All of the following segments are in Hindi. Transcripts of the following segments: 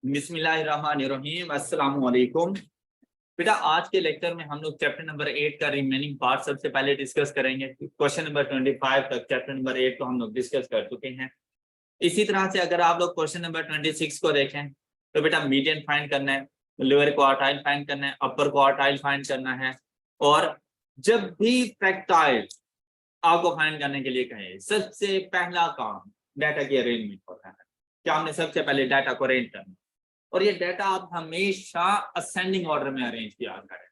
बिस्मिल्लाहिर्रहमानिर्रहीम, अस्सलाम वालेकुम। बेटा आज के लेक्चर में हम लोग चैप्टर नंबर 8 का रिमेनिंग पार्ट सबसे पहले डिस्कस करेंगे। क्वेश्चन नंबर 25 तक चैप्टर नंबर 8 को हम लोग डिस्कस कर चुके हैं। इसी तरह से अगर आप लोग क्वेश्चन नंबर 26 को देखें तो बेटा मीडियन फाइंड करना है, लोअर क्वार्टाइल फाइंड करना है, अपर क्वार्टाइल फाइंड करना है। और जब भी फ्रैक्टाइल आपको फाइंड करने के लिए कहें, सबसे पहला काम डाटा की अरेंजमेंट होता है। क्या हमने सबसे पहले डाटा को अरेंज करना, और ये डाटा आप हमेशा असेंडिंग ऑर्डर में अरेंज किया करें।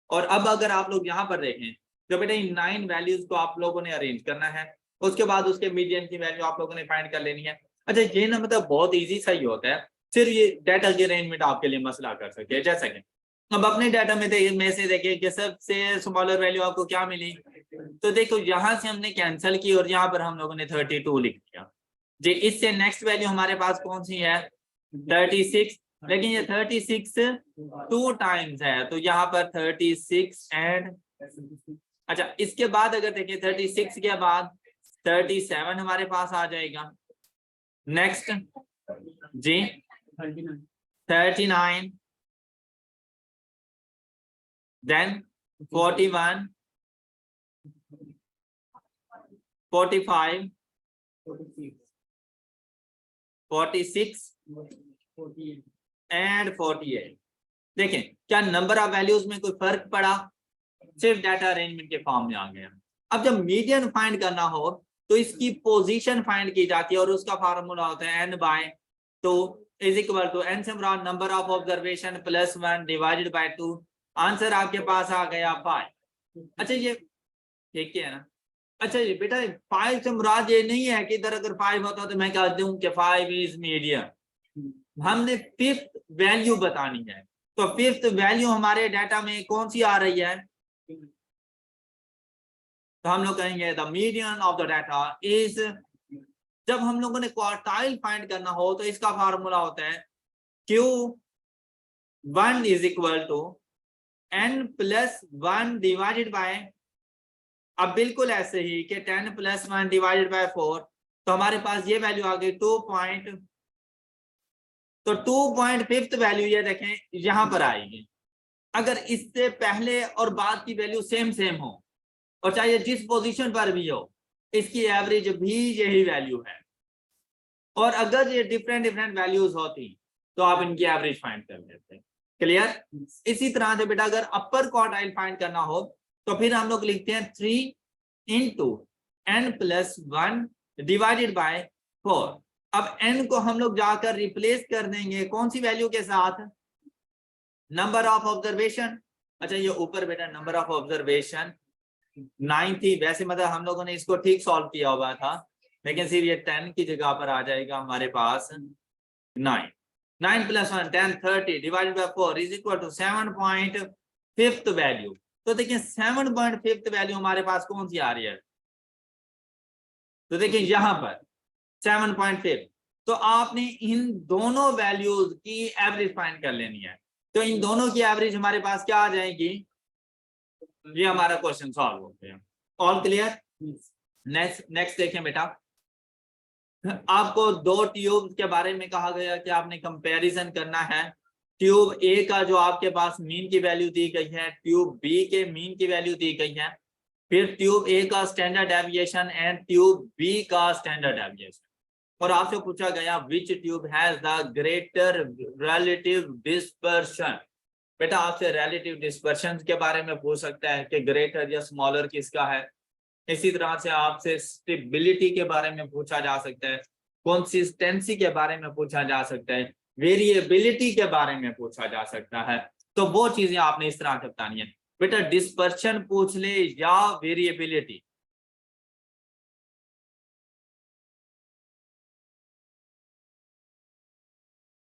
और अब अगर आप लोग यहाँ पर देखें तो बेटा इन 9 वैल्यूज को आप लोगों ने अरेंज करना है, उसके बाद उसके मीडियन की वैल्यू आप लोगों ने फाइंड कर लेनी है। अच्छा ये ना मतलब बहुत इजी सा ही होता है, सिर्फ ये डाटा की अरेंजमेंट आपके लिए मसला कर सकते हैं। जैसा कि अब अपने डाटा में से देखिए कि सबसे स्मॉलर वैल्यू आपको क्या मिली, तो देखो यहाँ से हमने कैंसिल की और यहाँ पर हम लोगों ने 32 लिख दिया जी। इससे नेक्स्ट वैल्यू हमारे पास कौन सी है, 36, लेकिन ये 36 2 टाइम्स है, तो यहाँ पर 36 एंड अच्छा इसके बाद अगर देखिए 36 के बाद 37 हमारे पास आ जाएगा। नेक्स्ट जी 39, देन 41, 45, 46 एंड 48। देखें क्या नंबर ऑफ वैल्यूज में कोई फर्क पड़ा, सिर्फ डाटा अरेंजमेंट के फॉर्म में आ गया। अब जब मीडियन फाइंड करना हो तो इसकी पोजीशन फाइंड की जाती है और उसका फार्मूला होता है n by 2 is equal to n से मुराद number of observation plus 1 divided by 2। Answer आपके पास आ गया 5। अच्छा ये ठीक है ना। अच्छा ये बेटा 5 से मुराद ये नहीं है कि इधर अगर 5 होता तो मैं कह दूं कि 5 इज मीडियन। हमने फिफ्थ वैल्यू बतानी है, तो फिफ्थ वैल्यू हमारे डाटा में कौन सी आ रही है, तो हम लोग कहेंगे the median of the data is. जब हम लोगों ने क्वार्टाइल फाइंड करना हो तो इसका फार्मूला होता है Q1 is equal to n plus 1 divided by, अब बिल्कुल ऐसे ही कि 10 प्लस 1 डिवाइडेड बाय 4, तो हमारे पास ये वैल्यू आ गई 2 पॉइंट, तो 2.5 वैल्यू ये देखें यहां पर आएगी। अगर इससे पहले और बाद की वैल्यू सेम सेम हो और चाहे जिस पोजीशन पर भी हो, इसकी एवरेज भी यही वैल्यू है। और अगर ये डिफरेंट वैल्यूज होती तो आप इनकी एवरेज फाइंड कर लेते। क्लियर। इसी तरह से बेटा अगर अपर क्वार्टाइल फाइंड करना हो तो फिर हम लोग लिखते हैं 3 into n plus 1 divided by 4। अब n को हम लोग जाकर रिप्लेस कर देंगे कौन सी वैल्यू के साथ, नंबर ऑफ ऑब्जर्वेशन। अच्छा ये ऊपर बेटा नंबर ऑफ ऑब्जर्वेशन 9 थी, वैसे मतलब हम लोगों ने इसको ठीक सॉल्व किया हुआ था, लेकिन सिर्फ ये 10 की जगह पर आ जाएगा हमारे पास 9 plus 1 10 30 divided by 4 is equal to 7.5 value. तो देखिए 7.5 वैल्यू हमारे पास कौन सी आ रही है, तो देखिए यहां पर 7.5। तो आपने इन दोनों वैल्यूज की एवरेज फाइंड कर लेनी है, तो इन दोनों की एवरेज हमारे पास क्या आ जाएगी, ये हमारा क्वेश्चन सॉल्व हो गया। All clear. नेक्स्ट देखें बेटा, आपको दो ट्यूब के बारे में कहा गया कि आपने कंपैरिजन करना है। ट्यूब ए का जो आपके पास मीन की वैल्यू दी गई है, ट्यूब बी के मीन की वैल्यू दी गई है, फिर ट्यूब ए का standard deviation and tube B का स्टैंडर्ड डेविएशन। और आपसे पूछा गया which tube has the greater relative dispersion. बेटा आपसे रिलेटिव डिस्पर्शन के बारे में पूछ सकता है कि ग्रेटर या स्मॉलर किसका है। इसी तरह से आपसे स्टेबिलिटी के बारे में पूछा जा सकता है, कंसिस्टेंसी के बारे में पूछा जा सकता है, वेरिएबिलिटी के बारे में पूछा जा सकता है। तो वो चीजें आपने इस तरह से बतानी है। बेटा डिस्पर्शन पूछ ले या वेरिएबिलिटी,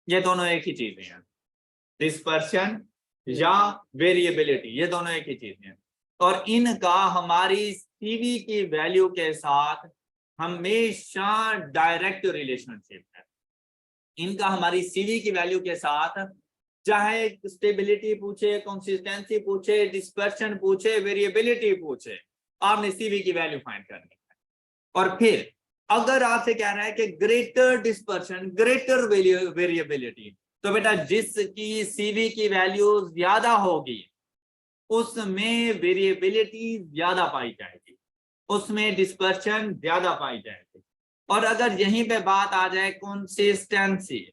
ये दोनों एक ही चीजें हैं। डिस्पर्शन या वेरिएबिलिटी ये दोनों एक ही चीजें हैं, और इनका हमारी सीवी की वैल्यू के साथ हमेशा डायरेक्ट रिलेशनशिप है। इनका हमारी सीवी की वैल्यू के साथ चाहे स्टेबिलिटी पूछे, कंसिस्टेंसी पूछे, डिस्पर्शन पूछे, वेरिएबिलिटी पूछे, आपने सीवी की वैल्यू फाइंड करनी है। और फिर अगर आपसे कह रहा है कि ग्रेटर डिस्पर्शन ग्रेटर वेरिएबिलिटी, तो बेटा जिसकी सीवी की वैल्यू ज्यादा होगी उसमें वेरिएबिलिटी ज्यादा पाई जाएगी, उसमें डिस्पर्शन ज्यादा पाई जाएगी। और अगर यहीं पे बात आ जाए कंसिस्टेंसी,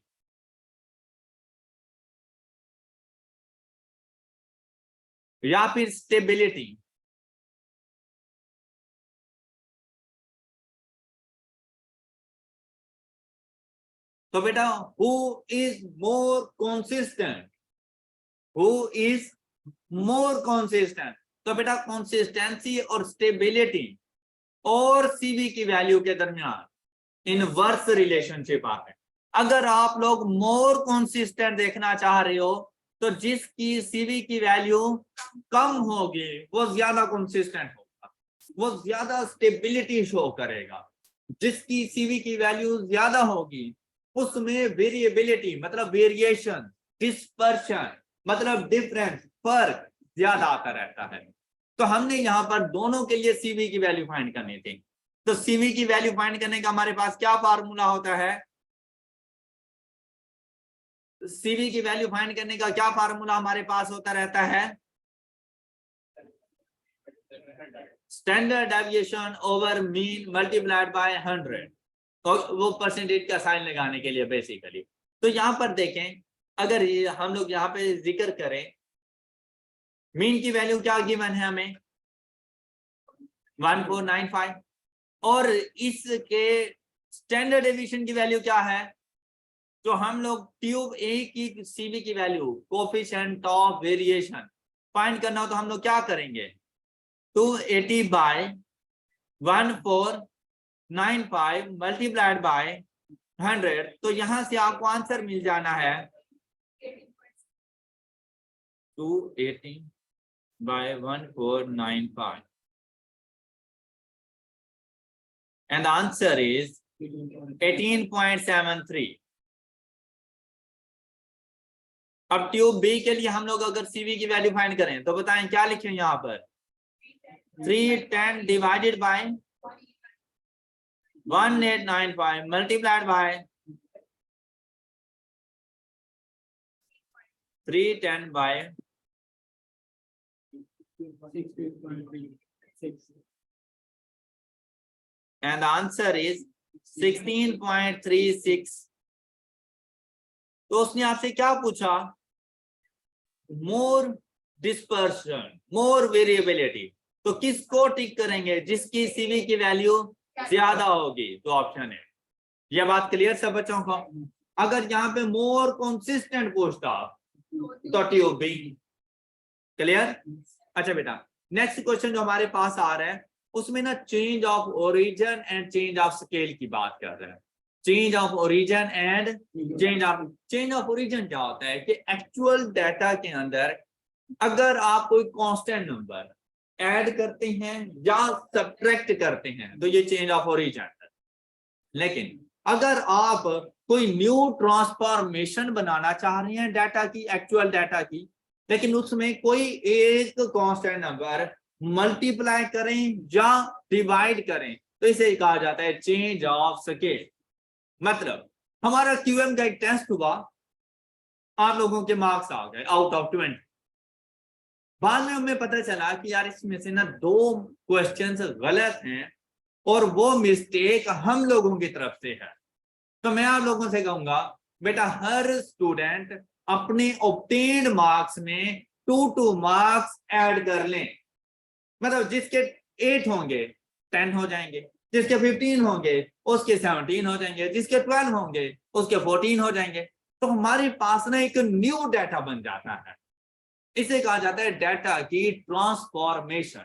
या फिर स्टेबिलिटी, तो बेटा who is more consistent, who is more consistent, तो बेटा कंसिस्टेंसी और स्टेबिलिटी और सीवी की वैल्यू के दरमियान इनवर्स रिलेशनशिप आता है। अगर आप लोग मोर कंसिस्टेंट देखना चाह रहे हो तो जिसकी सीवी की वैल्यू कम होगी वो ज्यादा कंसिस्टेंट होगा, वो ज्यादा स्टेबिलिटी शो करेगा। जिसकी सीवी की वैल्यू ज्यादा होगी उसमें वेरिएबिलिटी मतलब वेरिएशन, डिस्पर्शन मतलब डिफरेंस, फर्क ज्यादा आता रहता है। तो हमने यहाँ पर दोनों के लिए सीवी की वैल्यू फाइंड करनी थी। तो सीवी की वैल्यू फाइंड करने का हमारे पास क्या फार्मूला होता है? सीवी की वैल्यू फाइंड करने का क्या फार्मूला हमारे पास होता रहता है? Standard deviation over mean multiplied by 100, तो वो परसेंटेज का साइन लगाने के लिए बेसिकली। तो यहाँ पर देखें, अगर हम लोग यहाँ पे जिक्र करें मीन की वैल्यू क्या गिवन है हमें 1495, और इसके स्टैंडर्ड डेविएशन की वैल्यू क्या है? तो हम लोग ट्यूब ए की सीवी की value coefficient of variation find करना हो तो हम लोग क्या करेंगे 280 बाय 1495 मल्टीप्लाइड बाय 100, तो यहां से आपको आंसर मिल जाना है 280 bye 1495 and the answer is 18.73। अब ट्यूब बी के लिए हम लोग अगर सीवी की वैल्यू फाइंड करें तो बताएं क्या लिखें यहाँ पर 310 divided by 1895 multiplied by 310 by 6 and the answer is 16.36। तो उसने आपसे क्या पूछा? मोर डिस्पर्शन, मोर वेरिएबिलिटी, तो किसको टिक करेंगे? जिसकी सीवी की वैल्यू ज्यादा होगी, तो ऑप्शन है। यह बात क्लियर सब बच्चों को? अगर यहाँ पे मोर कंसिस्टेंट पूछता तो ट्यूब बी। क्लियर? अच्छा बेटा, नेक्स्ट क्वेश्चन जो हमारे पास आ रहा है उसमें ना change of origin and change of scale की बात कर रहे हैं। Change of origin and change of origin क्या होता है कि एक्चुअल डाटा के अंदर अगर आप कोई कांस्टेंट नंबर ऐड करते हैं या सब्ट्रैक्ट करते हैं तो ये चेंज ऑफ ओरिजिन है। लेकिन अगर आप कोई न्यू ट्रांसफॉर्मेशन बनाना चाह रहे हैं डाटा की, एक्चुअल डाटा की, लेकिन उसमें कोई एक कांस्टेंट नंबर मल्टीप्लाई करें या डिवाइड करें तो इसे कहा जाता है चेंज ऑफ स्केल। मतलब हमारा क्यूएम का एक टेस्ट हुआ, आप लोगों के मार्क्स आ गए आउट ऑफ 20, बाद में हमें पता चला कि यार इसमें से ना 2 क्वेश्चंस गलत हैं और वो मिस्टेक हम लोगों की तरफ से है। तो मैं आप लोगों से कहूंगा बेटा हर स्टूडेंट अपने ऑब्टेन्ड मार्क्स में 2 मार्क्स ऐड कर लें। मतलब जिसके 8 होंगे 10 हो जाएंगे, जिसके 15 होंगे उसके 17 हो जाएंगे, जिसके 12 होंगे उसके 14 हो जाएंगे। तो हमारे पास ना एक न्यू डाटा बन जाता है, इसे कहा जाता है डाटा की ट्रांसफॉर्मेशन।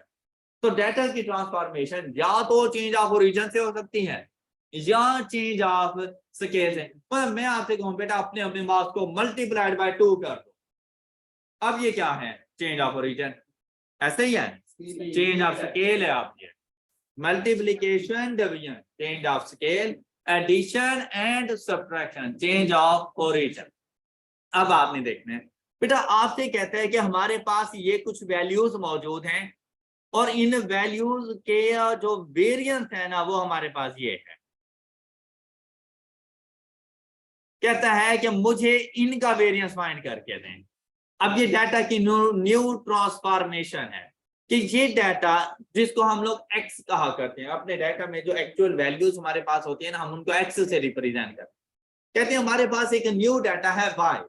तो डाटा की ट्रांसफॉर्मेशन या तो चेंज ऑफ ओरिजिन से हो सकती है या चेंज ऑफ स्केल से। पर मैं आपसे कहूं बेटा अपने अपने मार्क्स को मल्टीप्लाइड बाय 2 कर दो। अब ये क्या है? Change of origin. ऐसे ही है, चेंज ऑफ स्केल है आपके, multiplication division change of scale, addition and subtraction change of origin. अब आपने देखना है बेटा, आपसे कहता है कि हमारे पास ये कुछ वैल्यूज मौजूद हैं और इन वैल्यूज के जो वेरिएंस है ना वो हमारे पास ये है। कहता है कि मुझे इनका वेरिएंस फाइंड करके दें। अब ये डाटा की न्यू ट्रांसफॉर्मेशन है कि ये डाटा जिसको हम लोग एक्स कहा करते हैं, अपने डाटा में जो एक्चुअल वैल्यूज हमारे पास होती है ना, हम उनको एक्स से रिप्रेजेंट करते हैं। कहते हैं हमारे पास एक न्यू डाटा है वाई,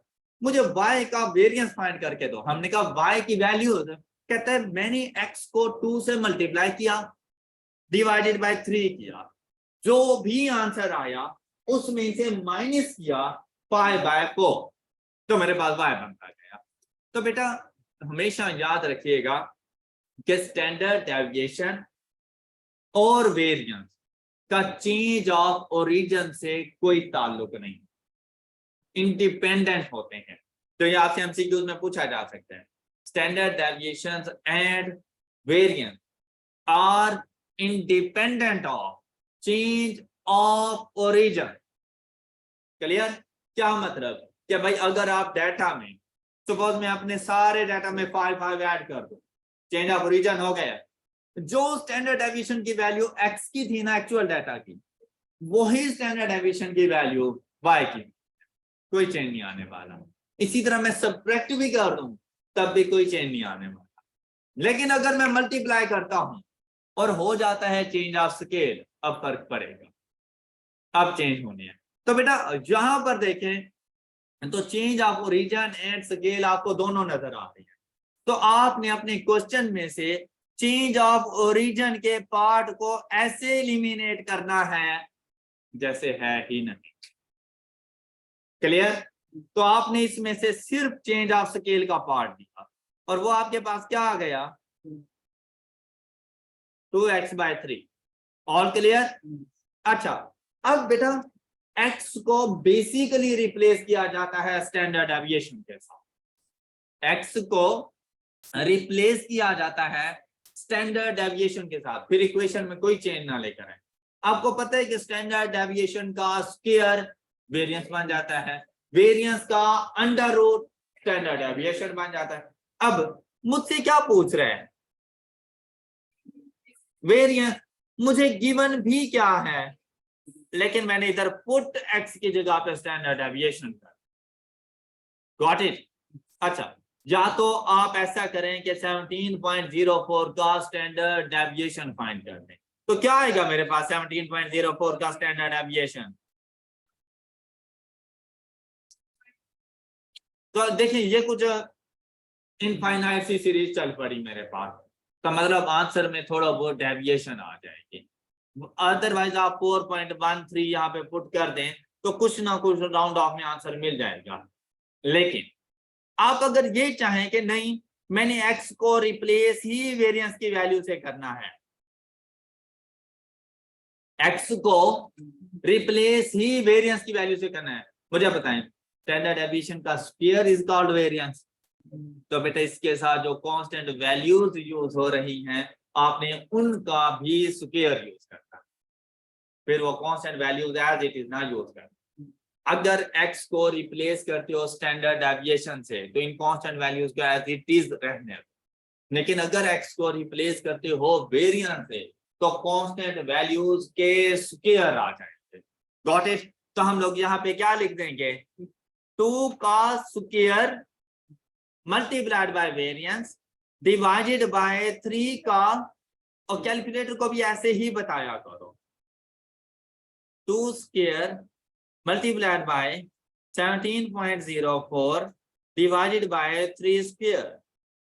मुझे वाई का वेरिएंस फाइंड करके दो। हमने कहा वाई की वैल्यू, कहता है मैंने एक्स को 2 से मल्टीप्लाई किया, डिवाइडेड बाय 3 किया, जो भी आंसर आया उसमें से माइनस किया पाई बाय 4, तो मेरे पास वाई बनता गया। तो बेटा हमेशा याद रखिएगा कि स्टैंडर्ड डेविएशन और वेरिएंस का चेंज ऑफ ओरिजिन से कोई ताल्लुक नहीं, इंडिपेंडेंट होते हैं। तो ये आपसे एमसीक्यूज में पूछा जा सकता है, standard deviations and variance are independent of change of origin. Clear? क्या मतलब कि भाई अगर आप डाटा में सपोज मैं अपने सारे डाटा में 5 ऐड कर दूं, चेंज ऑफ ओरिजिन हो गया, जो स्टैंडर्ड डेविएशन की वैल्यू एक्स की थी ना एक्चुअल डाटा की, वही स्टैंडर्ड डेविएशन की वैल्यू वाई की, कोई चेंज नहीं आने वाला। इसी तरह मैं सब्ट्रैक्ट भी कर दूं तब भी कोई चेंज नहीं आने वाला। लेकिन अगर मैं मल्टीप्लाई करता हूं और हो जाता है चेंज ऑफ स्केल, अब फर्क पड़ेगा, अब चेंज होने हैं। तो बेटा यहां पर देखें तो change of origin and scale आपको दोनों नजर आते हैं। तो आपने अपने क्वेश्चन में से चेंज ऑफ ओरिजिन के पार्ट को ऐसे एलिमिनेट करना है जैसे है ही नहीं। क्लियर? तो आपने इसमें से सिर्फ चेंज ऑफ स्केल का पार्ट दिया और वो आपके पास क्या आ गया, 2x/3। All clear? अच्छा, अब बेटा x को बेसिकली रिप्लेस किया जाता है स्टैंडर्ड डेविएशन के साथ। x को रिप्लेस किया जाता है स्टैंडर्ड डेविएशन के साथ, फिर इक्वेशन में कोई चेंज ना लेकर आए। आपको पता है कि स्टैंडर्ड डेविएशन का स्क्वायर वेरिएंस बन जाता है, वेरिएंस का अंडर रूट स्टैंडर्ड डेविएशन बन जाता है। अब मुझसे क्या पूछ रहे हैं, वेरिएंस मुझे गिवन भी क्या है, लेकिन मैंने इधर पुट एक्स की जगह पे स्टैंडर्ड डेविएशन कर। Got it? अच्छा, या तो आप ऐसा करें कि 17.04 का स्टैंडर्ड डेविएशन फाइंड कर दें, तो क्या आएगा मेरे पास 17.04 का स्टैंडर्ड डेविएशन। तो देखिए ये कुछ इनफाइनाइट सी सीरीज चल पड़ी मेरे पास, तो मतलब आंसर में थोड़ा बहुत डेविएशन आ जाएगी। अदरवाइज आप 4.13 यहाँ पे पुट कर दें तो कुछ ना कुछ राउंड ऑफ में आंसर मिल जाएगा। लेकिन आप अगर ये चाहें कि नहीं मैंने x को रिप्लेस ही वेरिएंस की वैल्यू से करना है, x को रिप्लेस ही वेरिएंस की वैल्यू से करना है, मुझे बताएं स्टैंडर्ड डेविएशन का स्क्वायर इज कॉल्ड वेरिएंस। तो बेटा इसके साथ जो कांस्टेंट वैल्यूज यूज हो रही हैं आपने उनका भी स्क्वायर यूज करना, फिर वो constant values as it is ना यूज करना। अगर x को रिप्लेस करते हो स्टैंडर्ड डेविएशन से तो इन कांस्टेंट वैल्यूज को एज इट इज रहने दो, लेकिन अगर x को रिप्लेस करते हो वेरिएंस से तो कांस्टेंट वैल्यूज के स्क्वायर आ जाएंगे। Got it? तो हम लोग यहाँ पे क्या लिख देंगे, 2 का square multiplied by variance divided by 3 का, और कैलकुलेटर को भी ऐसे ही बताया करो, 2 square multiplied by 17.04 divided by 3 square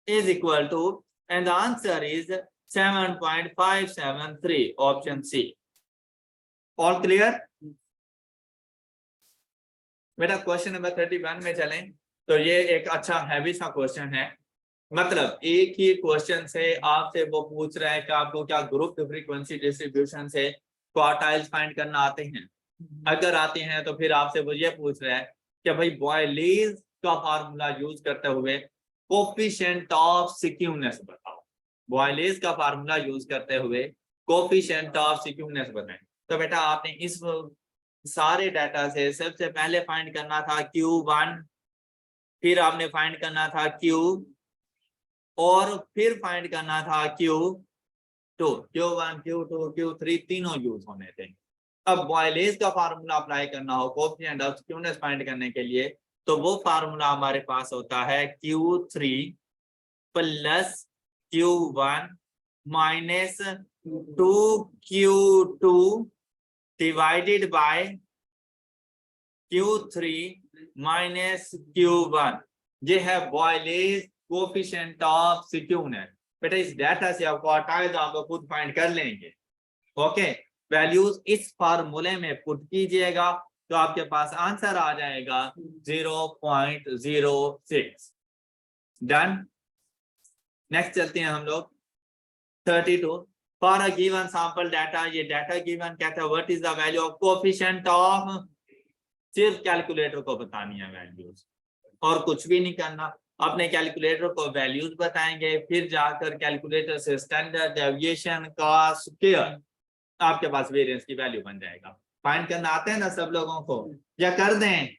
is equal to, and the answer is 7.573, option C. All clear? बेटा क्वेश्चन नंबर 31 में चलें तो ये एक अच्छा हैवी सा क्वेश्चन है, मतलब एक ही क्वेश्चन से आपसे वो पूछ रहा है कि आपको क्या ग्रुप फ्रीक्वेंसी डिस्ट्रीब्यूशन से क्वार्टाइल्स फाइंड करना आते हैं। अगर आते हैं तो फिर आपसे वो ये पूछ रहा है कि भाई बॉयलीज का फार्मूला यूज करते हुए कोफिशिएंट ऑफ स्क्यूनेस बताओ। बॉयलीज का फार्मूला यूज करते हुए कोफिशिएंट ऑफ स्क्यूनेस बताएं। तो बेटा आपने इस सारे डाटा से सबसे पहले फाइंड करना था Q1, फिर आपने फाइंड करना था Q, और फिर फाइंड करना था Q2, Q1 Q2 Q3 तीनों यूज होने थे। अब बॉयलेज का फार्मूला अप्लाई करना हो कोएफिशिएंट ऑफ स्क्यूनेस फाइंड करने के लिए, तो वो फार्मूला हमारे पास होता है Q3 plus Q1 minus 2Q2 divided by Q3 minus Q1। ये है बॉयलेज कोएफिशिएंट ऑफ स्क्यूनेस। बेटा इस डाटा से आपको हटाए तो आप खुद फाइंड कर लेंगे। ओके, वैल्यूज इस फार्मूले में पुट कीजिएगा तो आपके पास आंसर आ जाएगा 0.06। डन। नेक्स्ट चलते हैं हम लोग 32 for a given sample data. ये डाटा गिवन कहता है what is the value of coefficient of, सिर्फ कैलकुलेटर को बतानी है वैल्यूज और कुछ भी नहीं करना। अपने कैलकुलेटर को वैल्यूज बताएंगे, फिर जाकर कैलकुलेटर से स्टैंडर्ड डेविएशन का स्क्वायर आपके पास वेरिएंस की वैल्यू बन जाएगा। फाइंड करना आता है ना सब लोगों को, या कर दें?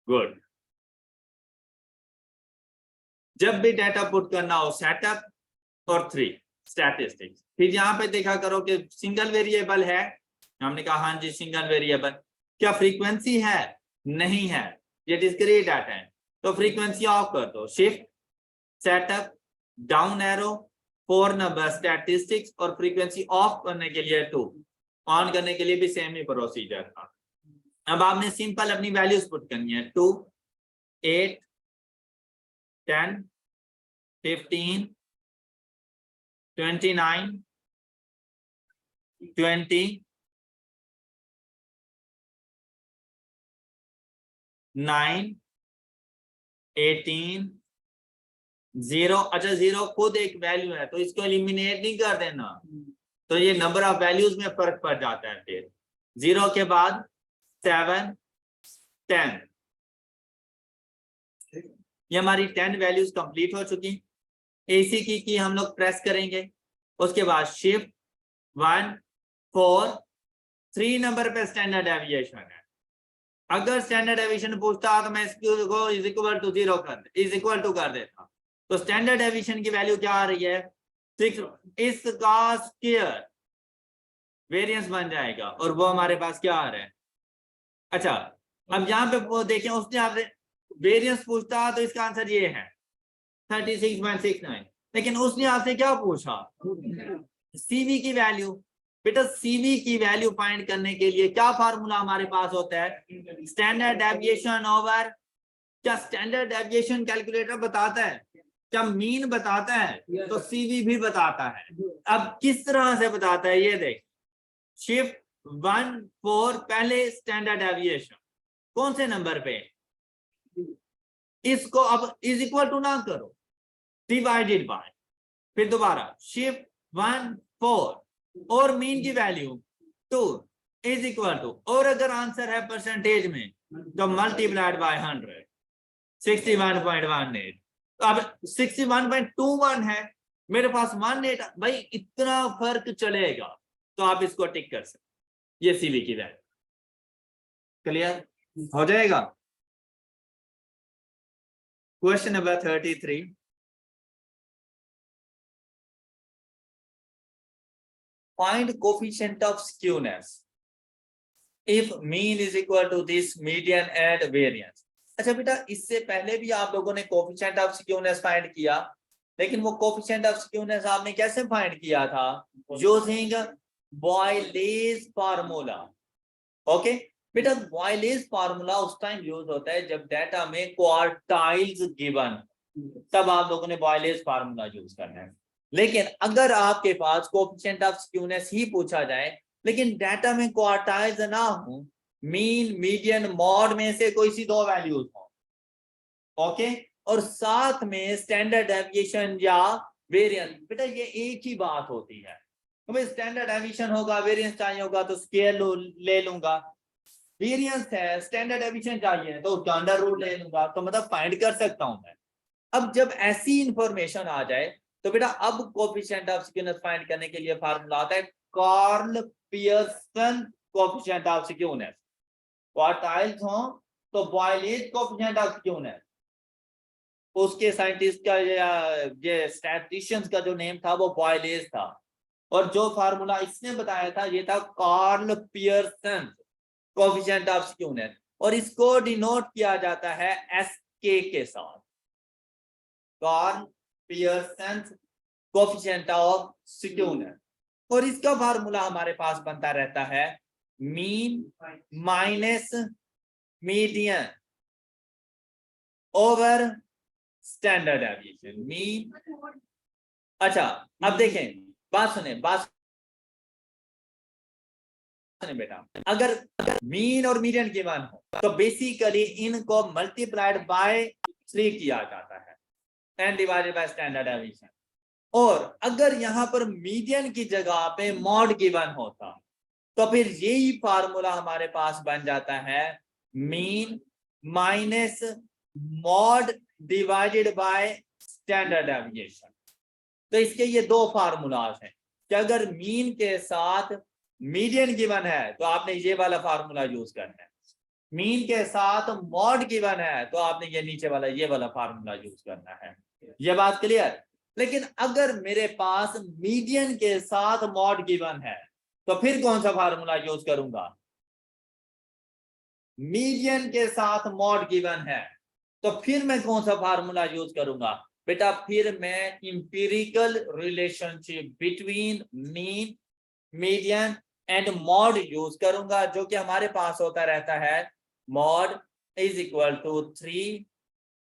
गुड। जब भी डाटा पुट करना हो सेटअप और 3 स्टैटिस्टिक्स, फिर यहाँ पे देखा करो कि सिंगल वेरिएबल है। हमने कहा हाँ जी सिंगल वेरिएबल। क्या फ्रीक्वेंसी है? नहीं है, ये डिस्क्रीट डाटा है, तो फ्रीक्वेंसी ऑफ कर दो। Shift setup down arrow 4 number statistics और फ्रीक्वेंसी ऑफ करने के लिए 2, ऑन करने के लिए भी सेम ही प्रोसीजर था। अब आपने सिंपल अपनी वैल्यूज पुट करनी है 2, 8, 10, 15, 29, 20, 9, 18, 0। अच्छा 0 खुद एक वैल्यू है तो इसको एलिमिनेट नहीं कर देना, तो ये नंबर ऑफ वैल्यूज में फर्क पड़ जाता है। फिर 0 के बाद 7, 10, ये हमारी 10 वैल्यूज कंप्लीट हो चुकी। एसी की हम लोग प्रेस करेंगे, उसके बाद शिफ्ट 1, 4, 3 नंबर पे स्टैंडर्ड डेविएशन है। अगर स्टैंडर्ड डेविएशन पूछता तो मैं इसको इज इक्वल टू 0 कर देता। तो स्टैंडर्ड डेविएशन की वैल्यू क्या आ रही है? 6। इसका स्क्वायर वेरिएंस बन जाएगा और वो हमारे पास क्या आ रहा है? अच्छा अब यहाँ पे वो देखें, उसने आपसे वेरिएंस पूछता तो इसका आंसर ये है 36.69, लेकिन उसने आपसे क्या पूछा? सीवी की वैल्यू। बेटा सीवी की वैल्यू फाइंड करने के लिए क्या फार्मूला हमारे पास होता है? स्टैंडर्ड डेविएशन ओवर, क्या स्टैंडर्ड डेविएशन कैलकुलेटर बताता है? क्या मीन बताता है? तो सीवी भी बताता है। अब किस तरह से बताता है ये देख। शिफ्ट 1, 4 पहले स्टैंडर्ड डेविएशन कौन से नंबर पे? इसको अब इज इक्वल टू ना करो, डिवाइडेड बाय, फिर दोबारा शिफ्ट 1, 4 और मीन की वैल्यू 2 इज इक्वल टू, और अगर आंसर है परसेंटेज में तो मल्टीप्लाइड बाय 100, 61.18। तो अब 61.21 है, मेरे पास 18। भाई इतना फर्क चलेगा तो आप इसको टिक कर सकते। ये सीवी की वैल्यू। क्लियर हो जाएगा। Question number 33। Find coefficient of skewness if mean is equal to this median and variance। अच्छा बेटा इससे पहले भी आप लोगों ने कोएफिशिएंट ऑफ स्क्यूनेस फाइंड किया, लेकिन वो कोएफिशिएंट ऑफ स्क्यूनेस आपने कैसे फाइंड किया था? Using बॉयलेज formula. ओके बेटा बॉयलेज फार्मूला उस टाइम यूज होता है जब डाटा में क्वार्टाइल्स गिवन, तब आप लोगों ने बॉयलेज फार्मूला यूज करना है। लेकिन अगर आपके पास कोएफिशिएंट ऑफ स्क्यूनेस ही पूछा जाए लेकिन डाटा में क्वार्टाइल्स ना हो, मीन मीडियन मॉड में से कोई सी 2 वैल्यूज हो, ओके, और साथ में स्टैंडर्ड डेविएशन या वेरिएंस, बेटा ये एक ही बात होती है। तो भाई स्टैंडर्ड डेविएशन होगा, वेरिएंस चाहिए होगा तो स्केल ले लूंगा, वेरिएंस है स्टैंडर्ड डेविएशन चाहिए तो उसका अंडर रूट ले लूंगा, तो मतलब फाइंड कर सकता हूं मैं। अब जब ऐसी इंफॉर्मेशन आ जाए तो बेटा अब कोएफिशिएंट ऑफ स्क्यूनेस फाइंड करने के लिए फार्मूला आता है Karl Pearson coefficient of skewness. Quartiles हो तो बॉयलेज कोएफिशिएंट ऑफ स्क्यूनेस, उसके साइंटिस्ट का ये स्टैटिस्टिशियंस का जो नेम था वो बॉयलेज था। और जो फार्मूला इसने बताया था ये था Karl Pearson coefficient of skewness, और इसको डिनोट किया जाता है एसके के साथ, Karl Pearson coefficient of skewness. और इसका फार्मूला हमारे पास बनता रहता है mean minus median over standard deviation, mean. अच्छा अब देखें, बात सुने बेटा, अगर मीन और मीडियन गिवन हो तो बेसिकली इनको मल्टीप्लाइड बाय 3 किया जाता है and divided by standard deviation. और अगर यहां पर मीडियन की जगह पे मॉड गिवन होता तो फिर यही फार्मूला हमारे पास बन जाता है mean minus mod divided by standard deviation. तो इसके ये दो फार्मूलाज हैं कि अगर मीन के साथ मीडियन गिवन है तो आपने ये वाला फार्मूला यूज करना है, मीन के साथ मॉड गिवन है तो आपने ये नीचे वाला ये वाला फार्मूला यूज करना है। ये बात क्लियर? लेकिन अगर मेरे पास मीडियन के साथ मॉड गिवन है तो फिर कौन सा फार्मूला यूज करूंगा? मीडियन के साथ मॉड गिवन है तो फिर मैं कौन सा फार्मूला यूज करूंगा बेटा? फिर मैं empirical relationship between mean median and mode use करूंगा, जो कि हमारे पास होता रहता है mode is equal to 3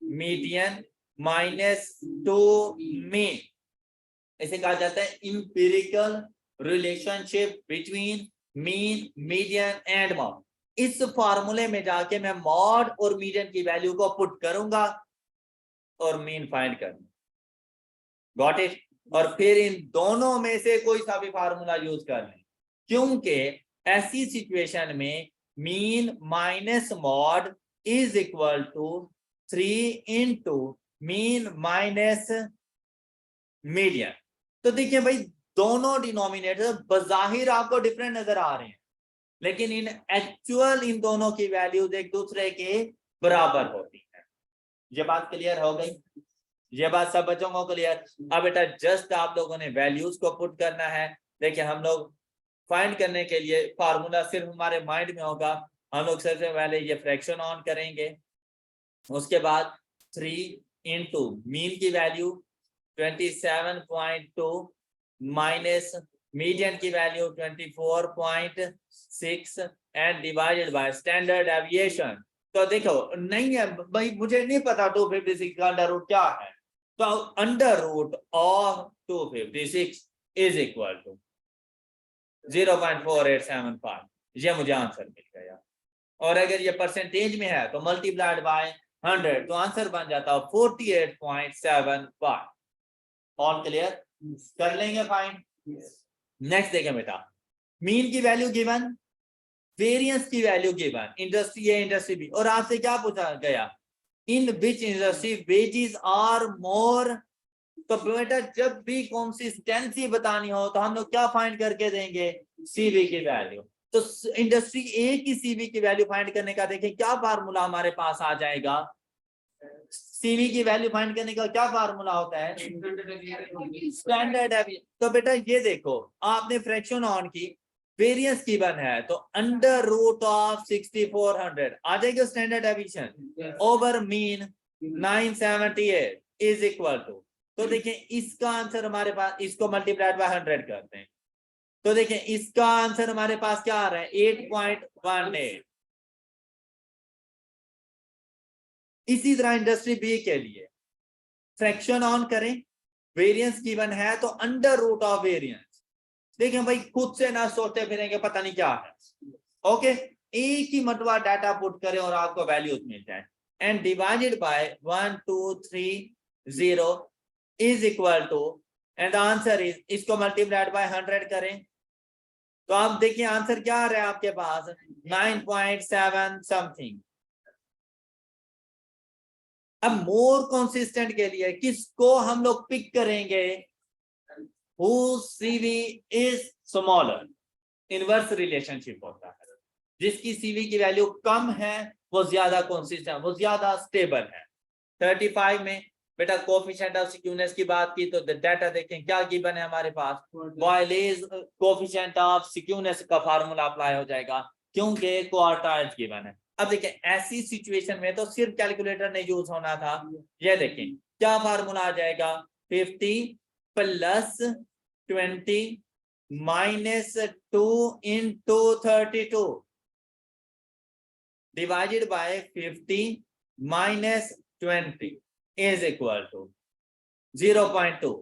median minus 2 mean. इसे कहा जाता है empirical relationship between mean median and mode. इस फॉर्मूले में जाके मैं मॉड और मीडियन की वैल्यू को पुट करूंगा और मीन फाइंड करूंगा। Got it? और फिर इन दोनों में से कोई सा भी फार्मूला यूज कर लें, क्योंकि ऐसी सिचुएशन में mean minus mode is equal to 3 into mean minus median. तो देखिए भाई, दोनों डिनोमिनेटर बजाहिर आपको डिफरेंट नजर आ रहे हैं, लेकिन इन एक्चुअल इन दोनों की वैल्यूज एक दूसरे के बराबर होती है। ये बात क्लियर हो गई? ये बात सब बच्चों को क्लियर? अब बेटा जस्ट आप लोगों ने वैल्यूज को पुट करना है। देखिए हम लोग फाइंड करने के लिए फार्मूला सिर्फ हमारे माइंड में होगा। हम लोग सबसे पहले ये फ्रैक्शन ऑन करेंगे, उसके बाद 3 इंटू मीन की वैल्यू 27.2 माइनस मीडियन की value 24.6 and divided by standard deviation. तो देखो नहीं है भाई, मुझे नहीं पता 256 का अंडर रूट क्या है, तो under root of 256 is equal to 0.4875। ये मुझे आंसर मिल गया। और अगर ये परसेंटेज में है तो मल्टीप्लाइड बाय 100, तो आंसर बन जाता है 48.75। All clear? कर लेंगे फाइंड। नेक्स्ट देखें बेटा, मीन की वैल्यू गिवन, वेरिएंस की value given, industry A industry B, और आपसे क्या पूछा गया? In which industry wages are more. तो बेटा जब भी कंसिस्टेंसी बतानी हो तो हम लोग क्या फाइंड करके देंगे? सीवी की वैल्यू। तो इंडस्ट्री ए की सीवी की वैल्यू फाइंड करने का देखें क्या फार्मूला हमारे पास आ जाएगा। सीवी की वैल्यू फाइंड करने का क्या फार्मूला होता है? Standard deviation. तो बेटा ये देखो, आपने फ्रैक्शन ऑन की, वेरिएंस गिवन है तो अंडर रूट ऑफ 6400 आ जाएगा standard deviation over mean 978 is equal to. तो देखिए इसका आंसर हमारे पास, इसको मल्टीप्लाइड बाय 100 करते हैं, तो देखिए इसका आंसर हमारे पास क्या आ रहा है? 8.18। इसी तरह इंडस्ट्री बी के लिए फ्रैक्शन ऑन करें, वेरिएंस गिवन है तो अंडर रूट ऑफ वेरिएंस। देखिए भाई खुद से ना सोचते फिरेंगे पता नहीं क्या है। ओके, एक ही मरतबा डाटा पुट करें और आपको वैल्यूज मिल जाए, and divided by 1230 is equal to, and answer is, इसको मल्टीप्लाइड बाय 100 करें तो आप देखिए आंसर क्या आ रहा है आपके पास? 9.7 समथिंग। अब मोर कंसिस्टेंट के लिए किसको हम लोग पिक करेंगे? whose CV is smaller। Inverse relationship होता है, जिसकी CV की वैल्यू कम है वो ज्यादा कंसिस्टेंट, वो ज्यादा स्टेबल है। 35 में बेटा कोफिशिएंट ऑफ स्क्यूनेस की बात की तो डाटा देखें क्या गिवन है हमारे पास, वाइलेज कोफिशिएंट ऑफ स्क्यूनेस का फार्मूला अप्लाई हो जाएगा क्योंकि क्वार्टाइल्स गिवन है। अब देखें ऐसी सिचुएशन में तो सिर्फ कैलकुलेटर नहीं यूज होना था। ये देखें क्या फार्मूला आ जाएगा, 50 plus 20 minus 2 into 32 divided by 50 minus 20 is equal to 0.2।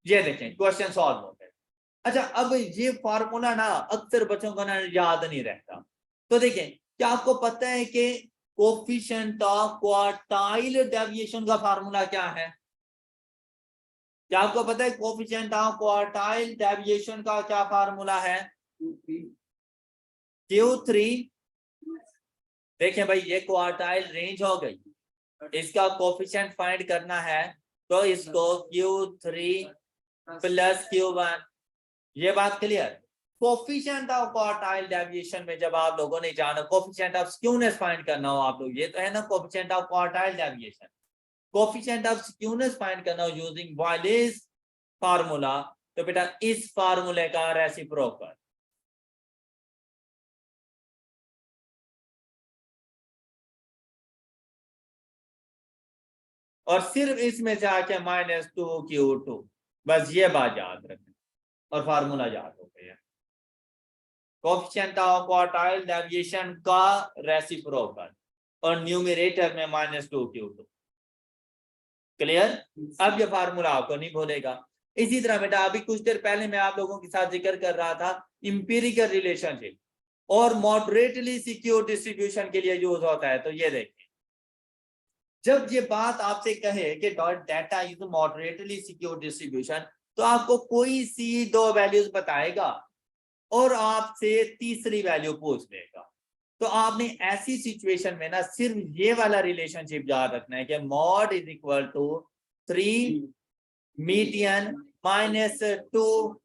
ये देखें क्वेश्चन सॉल्व हो गया। अच्छा अब ये फार्मूला ना अक्सर बच्चों को ना याद नहीं रहता, तो देखें क्या आपको पता है कि कोफिशिएंट ऑफ क्वार्टाइल डेविएशन का फार्मूला क्या है? क्या आपको पता है कोफिशिएंट ऑफ क्वार्टाइल डेविएशन का क्या फार्मूला है? Q3। देखें भाई ये क्वार्टाइल रेंज हो गई, इसका कोफिशिएंट फाइंड करना है तो इसको Q3 प्लस Q1। ये बात clear. Coefficient of quartile deviation में जब आप लोगों ने जाना कोफिशिएंट ऑफ स्क्यूनेस फाइंड करना हो आप लोग, ये तो है ना coefficient of quartile deviation, coefficient of skewness find करना हो यूजिंग वाइलेज फार्मूला, तो बेटा इस फार्मूले का रेसिप्रोकल, और सिर्फ इसमें से आके -2Q2, बस ये बात याद रखें और फार्मूला याद हो गया। कोफिशिएंट ऑफ क्वार्टाइल डेविएशन का रेसिप्रोकल और न्यूमरेटर में -2Q2। क्लियर? अब ये फार्मूला आपको नहीं भूलेगा। इसी तरह बेटा अभी कुछ देर पहले मैं आप लोगों के साथ जिक्र कर रहा था इंपीरिकल रिलेशनशिप और मॉडरेटली सिक्योर डिस्ट्रीब्यूशन के लिए यूज होता है। तो ये देखिए जब ये बात आपसे कहे कि data is moderately secure distribution, तो आपको कोई सी दो वैल्यूज बताएगा और आपसे तीसरी वैल्यू पूछ लेगा, तो आपने ऐसी सिचुएशन में ना सिर्फ ये वाला रिलेशनशिप याद रखना है कि mode is equal to 3 median minus 2।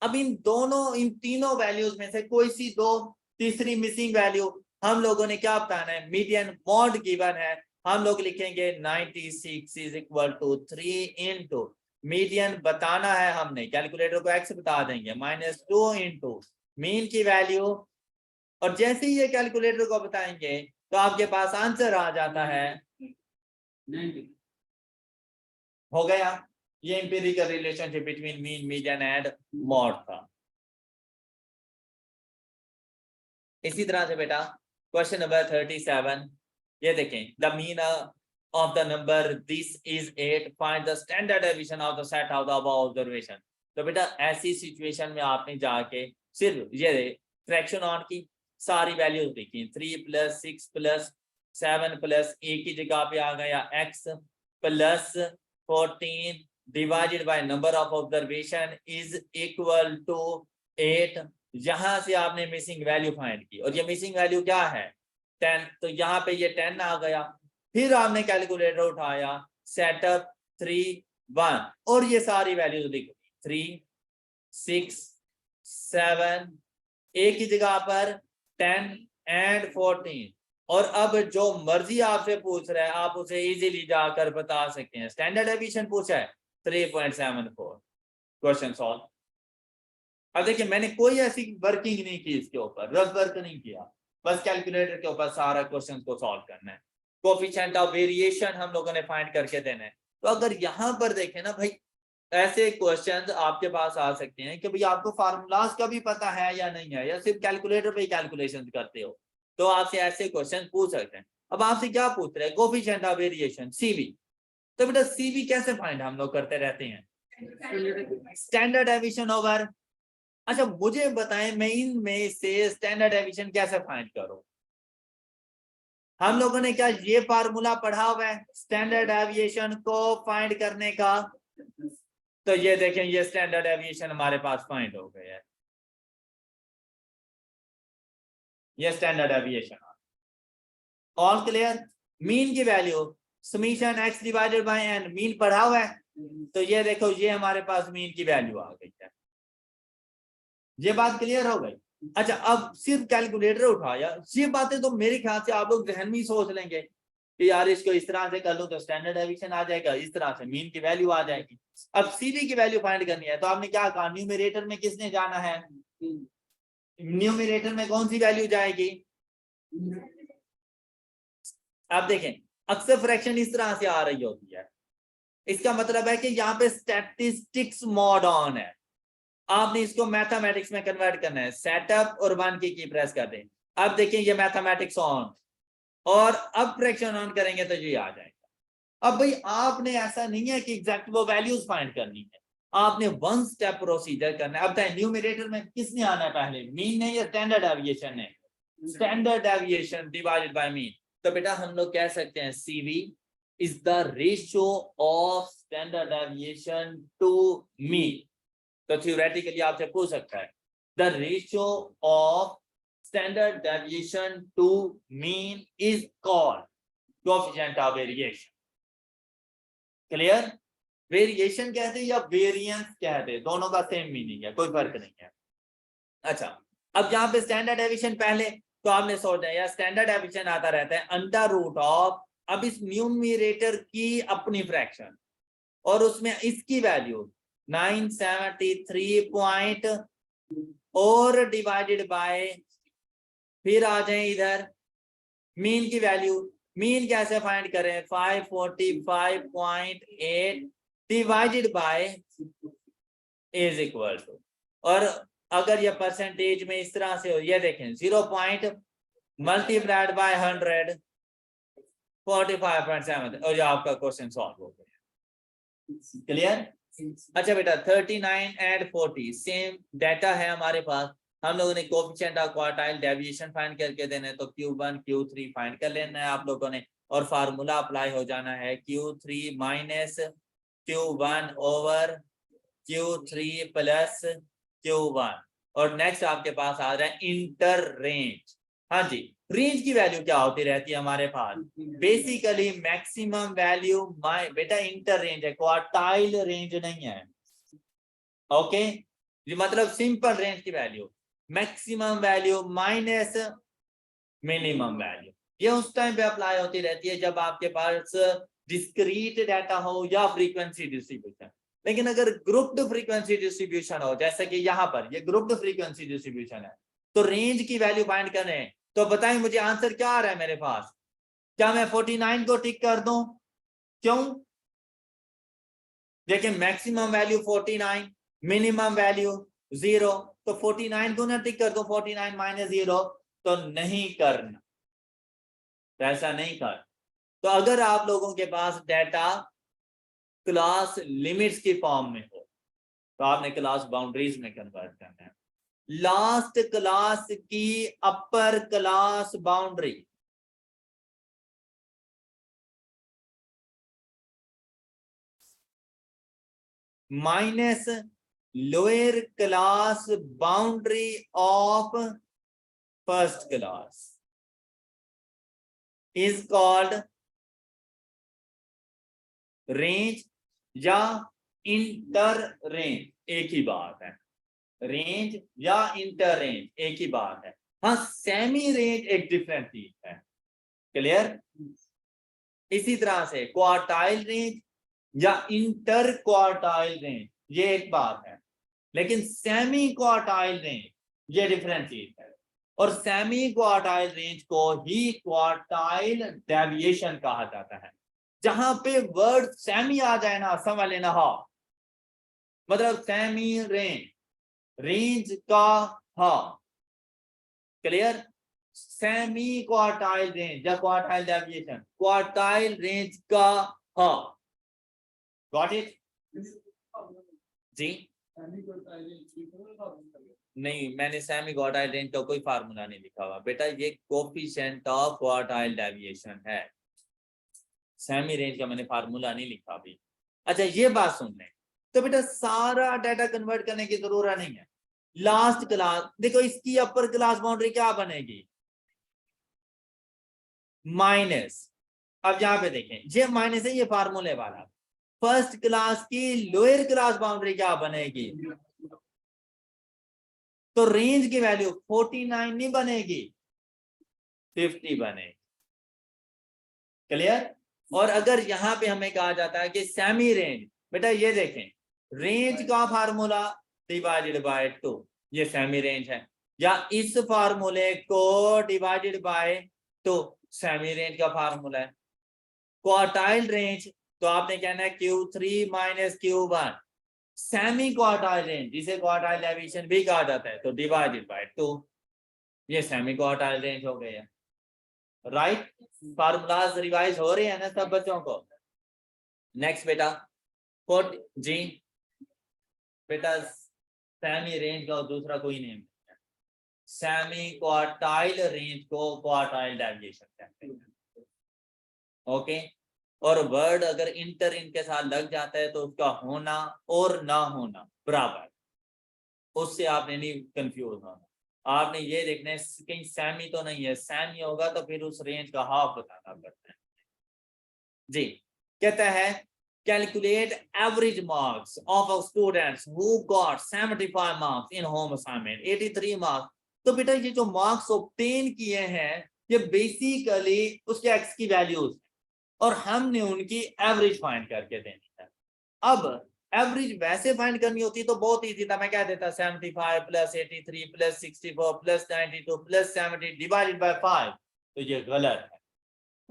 अब इन तीनों वैल्यूज में से कोई सी दो तीसरी मिसिंग वैल्यू हम लोगों ने क्या बताना है, मीडियन मॉड गिवन है, हम लोग लिखेंगे 96 is equal to 3 into median बताना है हमने, कैलकुलेटर को एक्स बता देंगे, -2 इंटू मीन की वैल्यू, और जैसे ही ये कैलकुलेटर को बताएंगे तो आपके पास आंसर आ जाता है 90। हो गया, ये empirical relationship between mean median and mod था। इसी तरह से बेटा क्वेश्चन नंबर 37, ये देखें the mean of the number this is 8, find the standard deviation of the set of the above observation। तो बेटा ऐसी सिचुएशन में आपने जाके सिर्फ ये फ्रैक्शन ऑन की सारी वैल्यूज देखी, 3 प्लस 6 प्लस 7 प्लस a की जगह पे आ गया x plus 14 divided by number of observation is equal to 8। यहां से आपने मिसिंग वैल्यू फाइंड की और ये मिसिंग वैल्यू क्या है 10, तो यहाँ पे ये 10 आ गया। फिर आपने कैलकुलेटर उठाया सेटअप 3 1 और ये सारी वैल्यूज लिख 3 6 7 एक ही जगह पर 10 एंड 14, और अब जो मर्जी आपसे पूछ रहा है आप उसे इजीली जाकर बता सकते हैं। स्टैंडर्ड डेविएशन पूछा है 3.74, क्वेश्चन सॉल्व। अब देखिए मैंने कोई ऐसी वर्किंग नहीं की इसके ऊपर, रफ वर्क नहीं किया, बस कैलकुलेटर के ऊपर सारा क्वेश्चन को सॉल्व करना है। कोफिशिएंट ऑफ वेरिएशन हम लोगों ने फाइंड करके देना है। तो अगर यहाँ पर देखें ना भाई ऐसे क्वेश्चंस आपके पास आ सकते हैं कि भाई आपको फार्मूलाज का भी पता है या नहीं है, या सिर्फ कैलकुलेटर पे ही कैलकुलेशन करते हो, तो आपसे ऐसे क्वेश्चन पूछ सकते हैं। अब आपसे क्या पूछ रहे हैं, कोफिशिएंट ऑफ वेरिएशन सीवी, तो बेटा सीवी कैसे फाइंड हम लोग करते रहते हैं, स्टैंडर्ड डेविएशन ओवर। अच्छा मुझे बताएं मैं इनमें से स्टैंडर्ड डेविएशन कैसे फाइंड करूं। हम लोगों ने क्या ये फार्मूला पढ़ा हुआ है स्टैंडर्ड डेविएशन को फाइंड करने का, तो ये देखें ये स्टैंडर्ड डेविएशन हमारे पास फाइंड हो गया है, ये standard deviation. All clear? Mean की value summation x divided by n, mean पढ़ा हुआ है, तो ये देखो ये हमारे पास मीन की वैल्यू आ गई है। ये बात क्लियर हो गई? अच्छा अब सिर्फ कैलकुलेटर उठाया, ये बातें तो मेरे ख्याल से आप लोग जहन में ही सोच लेंगे कि यार इसको इस तरह से कर लो तो स्टैंडर्ड डेविएशन आ जाएगा, इस तरह से मीन की वैल्यू आ जाएगी। अब सीवी की वैल्यू फाइंड करनी है तो आपने क्या कहा, न्यूमरेटर में किसने जाना है, न्यूमरेटर में कौन सी वैल्यू जाएगी। आप देखें अक्सर फ्रैक्शन इस तरह से आ रही होती है, इसका मतलब है कि यहाँ पे स्टैटिस्टिक्स मोड ऑन है, आपने इसको मैथमेटिक्स में कन्वर्ट करना है। सेटअप और 1 की प्रेस कर दें। अब देखें ये मैथमेटिक्स ऑन, और अब फ्रैक्शन ऑन करेंगे तो ये आ जाएगा। अब भाई आपने ऐसा नहीं है कि एग्जैक्ट वो वैल्यूज फाइंड करनी है, आपने 1 स्टेप प्रोसीजर करना है। अब तक न्यूमरेटर में किसने आना है पहले, मीन ने या स्टैंडर्ड डेविएशन ने, standard deviation divided by mean. तो बेटा हम लोग कह सकते हैं CV is the ratio of standard deviation to mean. तो थ्योरेटिकली आपसे पूछ सकता है the ratio of standard deviation to mean is called coefficient of variation. Clear, variation कहते हैं या वेरिएंस कहते हैं, दोनों का सेम मीनिंग है, कोई फर्क नहीं है। अच्छा अब यहाँ पे स्टैंडर्ड डेविएशन पहले तो आपने सोचा यार स्टैंडर्ड डेविएशन आता रहता है अंडर रूट ऑफ, अब इस न्यूमरेटर की अपनी फ्रैक्शन और उसमें इसकी वैल्यू 973 पॉइंट और डिवाइडेड बाय, फिर आ जाए इधर मीन की वैल्यू। मीन कैसे फाइंड करें, 545.8 divided by is equal to, और अगर ये परसेंटेज में इस तरह से हो, ये देखें 0 पॉइंट मल्टीप्लाइड बाय 100 45.7 और ये आपका क्वेश्चन सॉल्व हो गया। क्लियर। अच्छा बेटा 39 एंड 40 सेम डाटा है हमारे पास, हम लोगों ने coefficient of quartile deviation find करके देने, तो Q1 Q3 फाइंड कर लेना है आप लोगों ने, और फार्मूला अप्लाई हो जाना है Q3 minus Q1 over Q3 plus Q1, और नेक्स्ट आपके पास आ रहा है इंटर रेंज। हाँ जी, रेंज की वैल्यू क्या होती रहती है हमारे पास, बेसिकली मैक्सिमम वैल्यू माय बेटा इंटर रेंज है, क्वार्टाइल रेंज नहीं है। ओके ये मतलब सिंपल रेंज की value, maximum value minus minimum value, ये उस टाइम पे अप्लाई होती रहती है जब आपके पास डिस्क्रीट डाटा हो या फ्रीक्वेंसी डिस्ट्रीब्यूशन। लेकिन अगर ग्रुप्ड फ्रीक्वेंसी डिस्ट्रीब्यूशन हो, जैसे कि यहाँ पर ये ग्रुप्ड फ्रीक्वेंसी डिस्ट्रीब्यूशन है, तो रेंज की वैल्यू फाइंड करें, तो बताएं मुझे आंसर क्या आ रहा है मेरे पास, क्या मैं 49 को टिक कर दूं, क्यों, देखिए मैक्सिमम वैल्यू 49, मिनिमम वैल्यू 0, तो 49 को ना टिक कर दो, 49 माइनस 0 तो नहीं करना, तो ऐसा नहीं कर। तो अगर आप लोगों के पास डाटा क्लास लिमिट्स की फॉर्म में हो तो आपने क्लास बाउंड्रीज में कन्वर्ट करना है। लास्ट क्लास की upper class boundary minus lower class boundary of first class is called range या इंटर रेंज, एक ही बात है, रेंज या इंटर रेंज एक ही बात है। हाँ सेमी रेंज एक डिफरेंट चीज है। क्लियर। इसी तरह से क्वार्टाइल रेंज या इंटर क्वार्टाइल रेंज ये एक बात है, लेकिन सेमी क्वार्टाइल रेंज ये डिफरेंट चीज है, और सेमी क्वार्टाइल रेंज को ही क्वार्टाइल डेविएशन कहा जाता है। जहां पे वर्ड सेमी आ जाए ना समझ लेना, हाँ मतलब सेमी रेंज, रेंज का हाँ, क्लियर, सेमी क्वार्टाइल रेंज या क्वार्टाइल डेविएशन, क्वार्टाइल रेंज का हाँ, गॉट इट जी। नहीं मैंने सेमी क्वार्टाइल रेंज का कोई फार्मूला नहीं लिखा हुआ बेटा, ये कोएफिशिएंट ऑफ क्वार्टाइल डेविएशन है, सेमी रेंज का मैंने फार्मूला नहीं लिखा अभी। अच्छा ये बात सुन लें, तो बेटा सारा डाटा कन्वर्ट करने की जरूरत नहीं है। लास्ट क्लास देखो इसकी अपर क्लास बाउंड्री क्या बनेगी, माइनस, अब यहां पे देखें ये माइनस है, ये फार्मूले वाला, फर्स्ट क्लास की लोअर क्लास बाउंड्री क्या बनेगी, तो रेंज की वैल्यू 49 नहीं बनेगी 50 बनेगी। क्लियर। और अगर यहाँ पे हमें कहा जाता है कि सेमी रेंज, बेटा ये देखें रेंज का फार्मूला डिवाइडेड बाय 2, ये सेमी रेंज है, या इस फार्मूले को डिवाइडेड बाय 2 सेमी रेंज का फार्मूला है। क्वार्टाइल रेंज तो आपने कहना है Q3 minus Q1, semi quartile range जिसे क्वार्टाइल डेविएशन भी कहा जाता है तो डिवाइडेड बाय 2, ये सेमी क्वार्टाइल रेंज हो गया। राइट, फार्मूलाज रिवाइज हो रहे हैं ना सब बच्चों को। नेक्स्ट बेटा कोट जी, बेटा सेमी रेंज का दूसरा कोई नेम, सेमी क्वार्टाइल रेंज को क्वार्टाइल डेविएशन कहते हैं। ओके, और वर्ड अगर इंटर इनके साथ लग जाता है तो उसका होना और ना होना बराबर, उससे आपने नहीं कंफ्यूज होना। आपने ये देखना है कहीं सेमी तो नहीं है, सेमी होगा तो फिर उस रेंज का हाफ बताना पड़ता है जी। कहता है calculate average marks of students who got 75 marks in home assignment 83 marks. तो बेटा ये जो मार्क्स ऑब्टेन किए हैं ये बेसिकली उसके एक्स की वैल्यूज और हमने उनकी एवरेज फाइंड करके देनी है। अब एवरेज वैसे फाइंड करनी होती तो बहुत इजी था, मैं क्या देता 75 plus 83 plus 64 plus 92 plus 70 divided by 5, तो ये गलत है।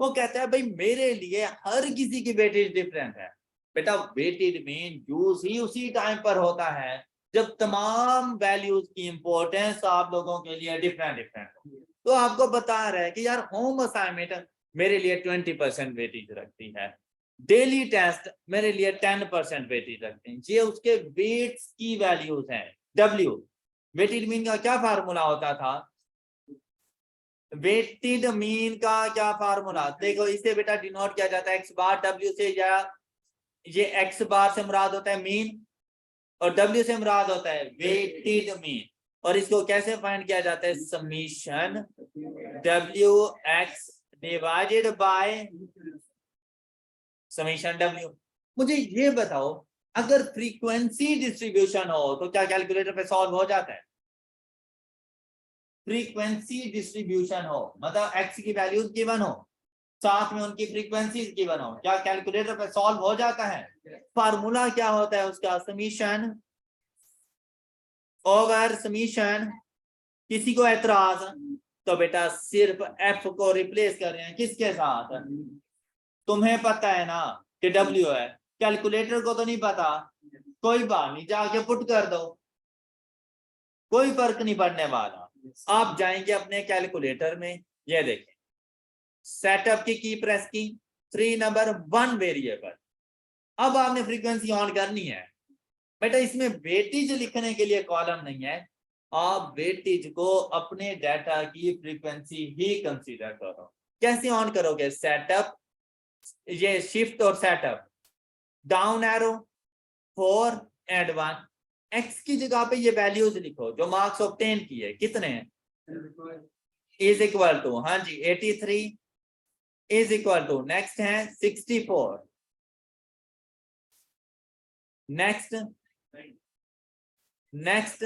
वो कहता है भाई मेरे लिए हर किसी की वेटेज डिफरेंट है। बेटा वेटेज मीन यूज ही उसी टाइम पर होता है जब तमाम वैल्यूज की इंपॉर्टेंस आप लोगों के लिए डिफरेंट डिफरेंट हो। तो आपको बता रहा है कि यार होम असाइनमेंट मेरे लिए 20% वेटेज रखती है, डेली टेस्ट मेरे लिए 10% वेटेज रखते हैं, ये उसके वेट्स की वैल्यूज हैं। W वेटेड मीन का क्या फार्मूला होता था, वेटेड मीन का क्या फार्मूला देखो, इसे बेटा डिनोट किया जाता है x बार W से, या ये x बार से मुराद होता है मीन और W से मुराद होता है वेटेड मीन, और इसको कैसे फाइंड किया जाता है summation WX divided by summation W। मुझे ये बताओ अगर फ्रीक्वेंसी डिस्ट्रीब्यूशन हो तो क्या कैलकुलेटर पे सॉल्व हो जाता है? फ्रीक्वेंसी डिस्ट्रीब्यूशन हो मतलब x की वैल्यूज गिवन हो साथ में उनकी फ्रीक्वेंसीज गिवन हो, क्या कैलकुलेटर पे सॉल्व हो जाता है? फार्मूला क्या होता है उसका, समीशन ओवर समीशन। किसी को एतराज तो बेटा सिर्फ f को रिप्लेस कर रहे हैं किसके साथ, तुम्हें पता है ना कि W है, कैलकुलेटर को तो नहीं पता, कोई बात नहीं जाके पुट कर दो, कोई फर्क नहीं पड़ने वाला। आप जाएंगे अपने कैलकुलेटर में, ये देखें सेटअप की प्रेस की 3 नंबर 1 वेरिएबल, अब आपने फ्रीक्वेंसी ऑन करनी है। बेटा इसमें वेटेज लिखने के लिए कॉलम नहीं है, आप वेटेज को अपने डाटा की फ्रीक्वेंसी ही कंसीडर करो। कैसे ऑन करोगे, सेटअप, ये शिफ्ट और setup, down arrow 4 and 1, x की जगह पे ये वैल्यूज लिखो जो मार्क्स ऑब्टेन किए कितने हैं, इज इक्वल टू, हाँ जी 83 इज इक्वल टू, नेक्स्ट है 64, next next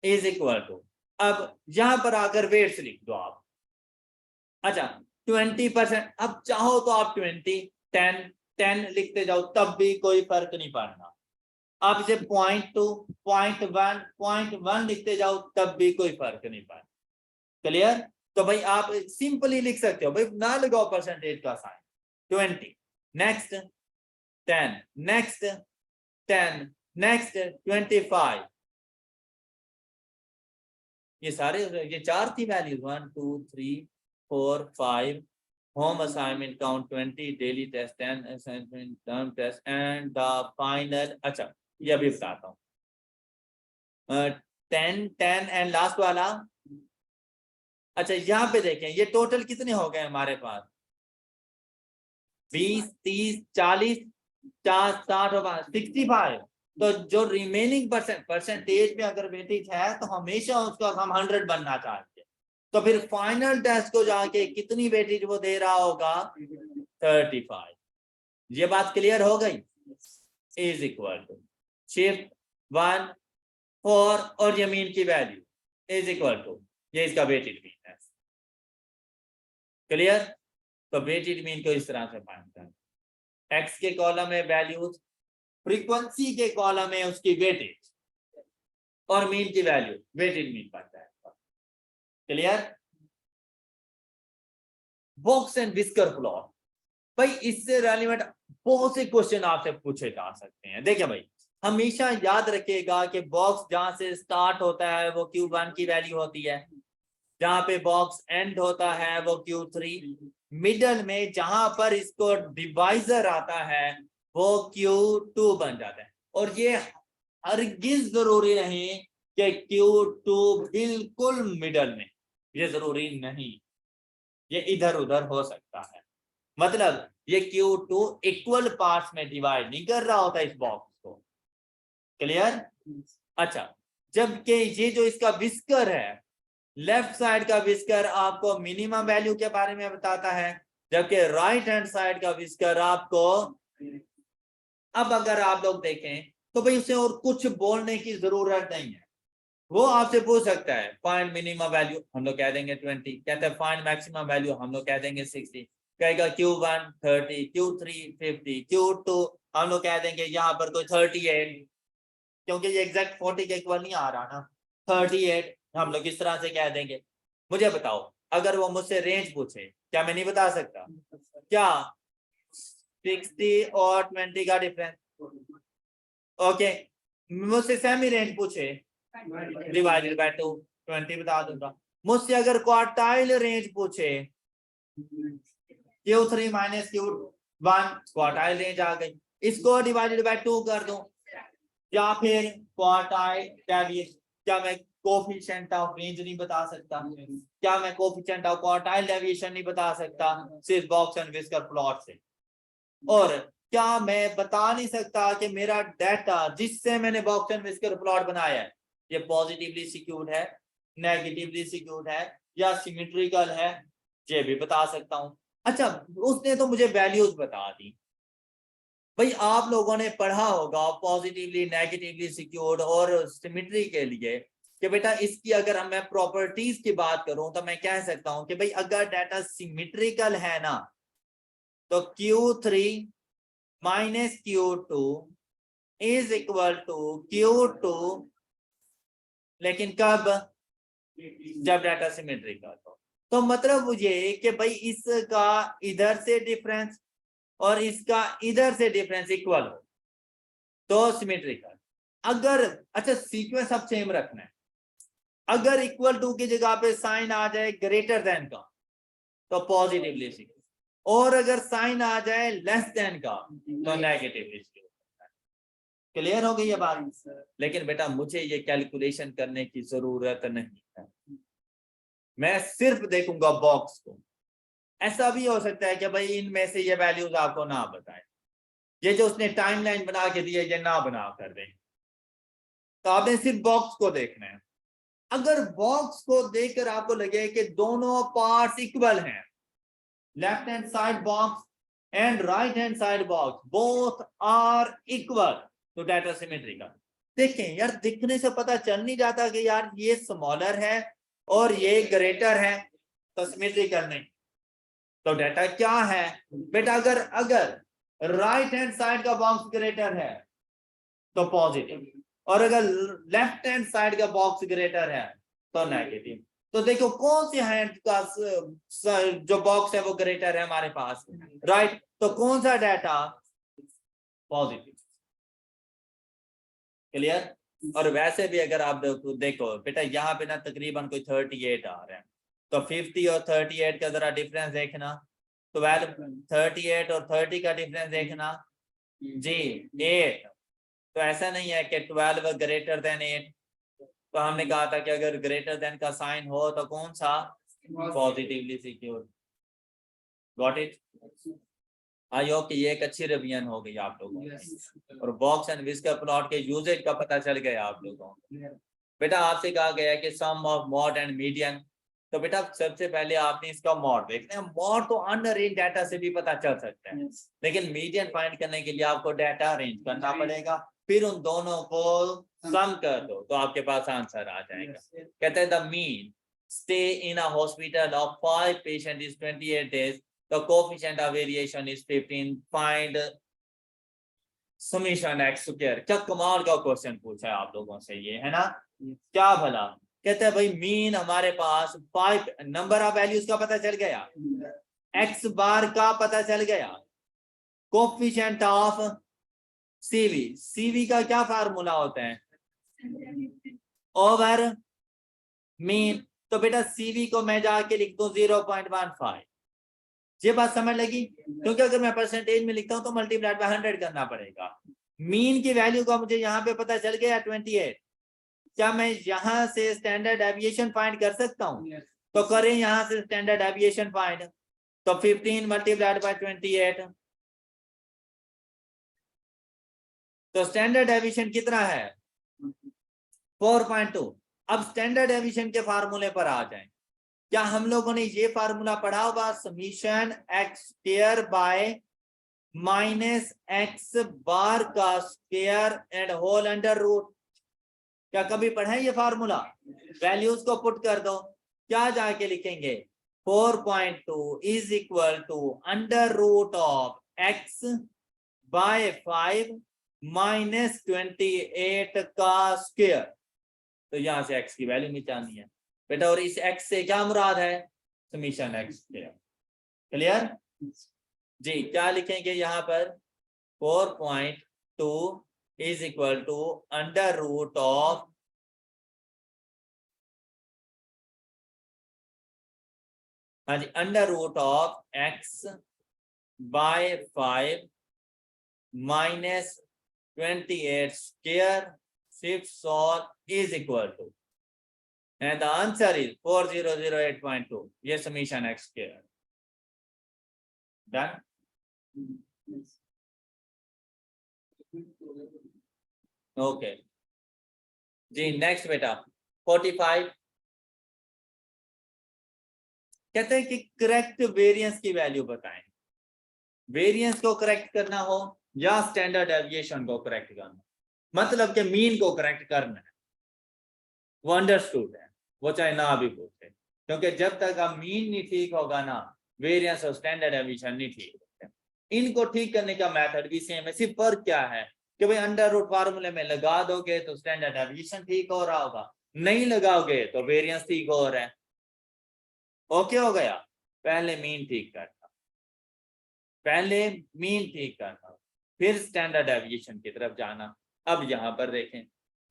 is equal to, अब यहां पर आकर वेट्स लिख दो आप। अच्छा 20%, अब चाहो तो आप 20 10 10 लिखते जाओ तब भी कोई फर्क नहीं पड़ना, आप इसे 0.2 0.1 0.1 लिखते जाओ तब भी कोई फर्क नहीं पड़ना। क्लियर? तो भाई आप सिंपली लिख सकते हो, भाई ना लगाओ परसेंटेज का साइन, 20 नेक्स्ट 10 नेक्स्ट 10 नेक्स्ट 25, ये सारे ये 4 थी values 1 2 3 4 5, home assignment count 20, daily test 10, assignment term test and the final. अच्छा ये अभी बताता हूँ, 10 10 एंड लास्ट वाला। अच्छा यहाँ पे देखें ये टोटल कितने हो गए हमारे पास, 20 30 40 60 और 65, तो जो रिमेनिंग परसेंटेज में अगर वेटेज है तो हमेशा उसका हम 100 बनना चाहिए, तो फिर फाइनल टेस्ट को जाके कितनी वेटेज वो दे रहा होगा 35। ये बात क्लियर हो गई, इज इक्वल टू शिफ्ट 1 4 और ये मीन की वैल्यू इज इक्वल टू ये इसका वेटेज मीन है। क्लियर? तो वेटेड मीन को इस तरह से फाइंड करना। एक्स के कॉलम में वैल्यूज, फ्रीक्वेंसी के कॉलम में उसकी वेटेज और मीन की वैल्यू, वेटेड मीन पड़ता है। Clear? Box and whisker plot, भाई इससे रेलिवेंट बहुत से क्वेश्चन आपसे पूछे जा सकते हैं। देखिए भाई, हमेशा याद रखिएगा कि बॉक्स जहां से स्टार्ट होता है वो Q1 की वैल्यू होती है, जहां पे बॉक्स एंड होता है वो Q3, मिडल में जहां पर इसको डिवाइजर आता है वो Q2 बन जाता है। और ये हरगिज जरूरी नहीं कि Q2 बिल्कुल मिडल में, ये जरूरी नहीं, ये इधर उधर हो सकता है। मतलब ये Q2 इक्वल पार्ट्स में डिवाइड नहीं कर रहा होता इस बॉक्स को। क्लियर? अच्छा, जबकि ये जो इसका विस्कर है, लेफ्ट साइड का विस्कर आपको मिनिमम वैल्यू के बारे में बताता है, जबकि राइट हैंड साइड का विस्कर आपको, अब अगर आप लोग देखें तो भाई उसे और कुछ बोलने की जरूरत नहीं है। वो आपसे पूछ सकता है फाइंड मिनिमम वैल्यू, हम लोग कह देंगे 20, कहते हैं फाइंड मैक्सिमम वैल्यू, हम लोग कह देंगे 60, कहेगा Q1 30, Q3 50, Q2 हम लोग कह देंगे यहाँ पर कोई 38, क्योंकि ये एग्जैक्ट 40 के इक्वल नहीं आ रहा ना, 38 हम लोग इस तरह से कह देंगे। मुझे बताओ, अगर वो मुझसे रेंज पूछे, क्या मैं नहीं बता सकता? क्या 60 और 20 का डिफरेंस? ओके, मुझसे सेमी रेंज पूछे, डिवाइडेड बाय 2, 20 बता दूंगा। मुझसे अगर क्वार्टाइल रेंज पूछे, Q3 minus Q1, quartile range आ गई, इसको डिवाइडेड बाय 2 कर दूं, या फिर क्वार्टाइल डेविएशन, क्या मैं कोफिशिएंट ऑफ रेंज नहीं बता सकता? क्या मैं कोफिशिएंट ऑफ क्वार्टाइल डेविएशन नहीं बता सकता सिर्फ बॉक्स एंड विस्कर प्लॉट से? और क्या मैं बता नहीं सकता कि मेरा डाटा जिससे मैंने बॉक्स एंड विस्कर प्लॉट बनाया है ये पॉजिटिवली सिक्योर्ड है, नेगेटिवली सिक्योर्ड है या सिमेट्रिकल है? ये भी बता सकता हूं। अच्छा, उसने तो मुझे वैल्यूज बता दी। भाई आप लोगों ने पढ़ा होगा पॉजिटिवली, नेगेटिवली सिक्योर्ड और सिमेट्री के लिए कि बेटा इसकी अगर मैं प्रॉपर्टीज की बात करूं तो मैं कह सकता हूं कि भाई अगर डाटा सिमेट्रिकल है ना तो Q3 minus Q2 is equal to Q2, लेकिन कब? जब डाटा सिमेट्रिकल हो। तो मतलब ये कि भाई इसका इधर से डिफरेंस और इसका इधर से डिफरेंस इक्वल हो तो सिमेट्रिकल। अगर, अच्छा सीक्वेंस अब सेम रखना है, अगर इक्वल टू की जगह पे साइन आ जाए ग्रेटर देन का तो पॉजिटिवली सिक्योर, और अगर साइन आ जाए लेस देन का तो नेगेटिवली सिक्योर। क्लियर हो गई ये बात? लेकिन बेटा मुझे ये कैलकुलेशन करने की जरूरत नहीं है, मैं सिर्फ देखूंगा बॉक्स को। ऐसा भी हो सकता है कि भाई इनमें से ये वैल्यूज आपको ना बताए, ये जो उसने टाइमलाइन बना के दी है ये ना बना कर दें, तो आपने सिर्फ बॉक्स को देखना है। अगर बॉक्स को देखकर आपको लगे कि दोनों पार्ट्स इक्वल हैं, left hand side box and right hand side box both are equal, तो डाटा सिमेट्रिकल। देखें यार, दिखने से पता चल नहीं जाता कि यार ये स्मॉलर है और ये ग्रेटर है तो सिमेट्रिकल नहीं, तो डाटा क्या है बेटा? अगर राइट हैंड साइड का बॉक्स ग्रेटर है तो पॉजिटिव, और अगर लेफ्ट हैंड साइड का बॉक्स ग्रेटर है तो नेगेटिव। तो देखो कौन सी हैंड का जो बॉक्स है वो ग्रेटर है हमारे पास, राइट, तो कौन सा डाटा? पॉजिटिव। क्लियर? और वैसे भी अगर आप देखो बेटा यहाँ पे ना तकरीबन कोई 38 आ रहे हैं, तो 50 और 38 का जरा डिफरेंस देखना, 12, 38 और 30 का डिफरेंस देखना जी 8। तो ऐसा नहीं है कि 12 ग्रेटर देन 8, तो हमने कहा था कि अगर ग्रेटर देन का साइन हो तो कौन सा? Positively secure. Got it? I hope कि ये एक अच्छी रिवीजन हो गई आप लोगों को, और बॉक्स एंड विस्कर प्लॉट के यूजेज का पता चल गया आप लोगों को। बेटा आपसे कहा गया है कि सम ऑफ मॉड एंड मीडियन, तो बेटा सबसे पहले आपने इसका मॉड देखना है। मॉड तो अनअरेंज डाटा से भी पता चल सकता है, लेकिन मीडियन फाइंड करने के लिए आपको डाटा अरेंज करना पड़ेगा, फिर उन दोनों को सम कर दो तो आपके पास आंसर आ जाएगा। कहते हैं the mean stay in a hospital of 5 patient is 28 days The coefficient of variation is 15. Find summation x square. क्या कमाल का क्वेश्चन पूछा है आप लोगों से ये, है ना? क्या भला कहते हैं भाई, मीन हमारे पास 5, नंबर ऑफ वैल्यूज का पता चल गया, x बार का पता चल गया, कोफिशिएंट ऑफ सीवी का क्या फार्मूला होता है, ओवर मीन। तो बेटा सीवी को मैं जाके लिख दूं 0.15। ये बात समझ लगी? क्योंकि अगर मैं परसेंटेज में लिखता हूं तो मल्टीप्लाइड बाय 100 करना पड़ेगा। मीन की वैल्यू का मुझे यहाँ पे पता चल गया 28। क्या मैं यहाँ से स्टैंडर्ड डेविएशन फाइंड कर सकता हूँ? तो करें यहाँ से स्टैंडर्ड डेविएशन फाइंड। तो 15 मल्टीप्लाइड बाय 28, तो स्टैंडर्ड डेविएशन कितना है 4.2। अब स्टैंडर्ड डेविएशन के फार्मूले पर आ जाएं। क्या हम लोगों ने ये फार्मूला पढ़ा होगा, summation X square by minus X bar का square and whole under root? क्या कभी पढ़ा है ये फार्मूला? वैल्यूज को पुट कर दो, क्या जाके लिखेंगे 4.2 is equal to under root of x by 5 minus 28 का स्क्वायर। तो यहां से x की वैल्यू निकालनी है बेटा, और इस x से क्या मुराद है, समीशन x स्क्वायर। क्लियर जी? क्या लिखेंगे यहाँ पर 4.2 is equal to under root of हाँ जी under root of x by 5 minus 28 square shift solve is equal to, and the answer is 4008.2. ये summation x square. Done? Okay जी, नेक्स्ट बेटा 45 कहते हैं कि करेक्ट वेरिएंस की वैल्यू बताएं। वेरिएंस को करेक्ट करना हो या स्टैंडर्ड डेविएशन को करेक्ट करना, मतलब कि मीन को करेक्ट करना है, वो अंडरस्टूड है, वो चाहे ना भी पूछे, क्योंकि जब तक अब मीन नहीं ठीक होगा ना, वेरिएंस और स्टैंडर्ड डेविएशन नहीं ठीक होते। इनको ठीक करने का मेथड भी सेम है, सिर्फ फर्क क्या है कि भाई अंडर रूट फार्मूले में लगा दोगे तो स्टैंडर्ड डेविएशन ठीक हो रहा होगा, नहीं लगाओगे तो वेरिएंस ठीक हो रहा है। ओके हो गया? पहले मीन ठीक करना, पहले मीन ठीक करना, फिर स्टैंडर्ड डेविएशन की तरफ जाना। अब यहाँ पर देखें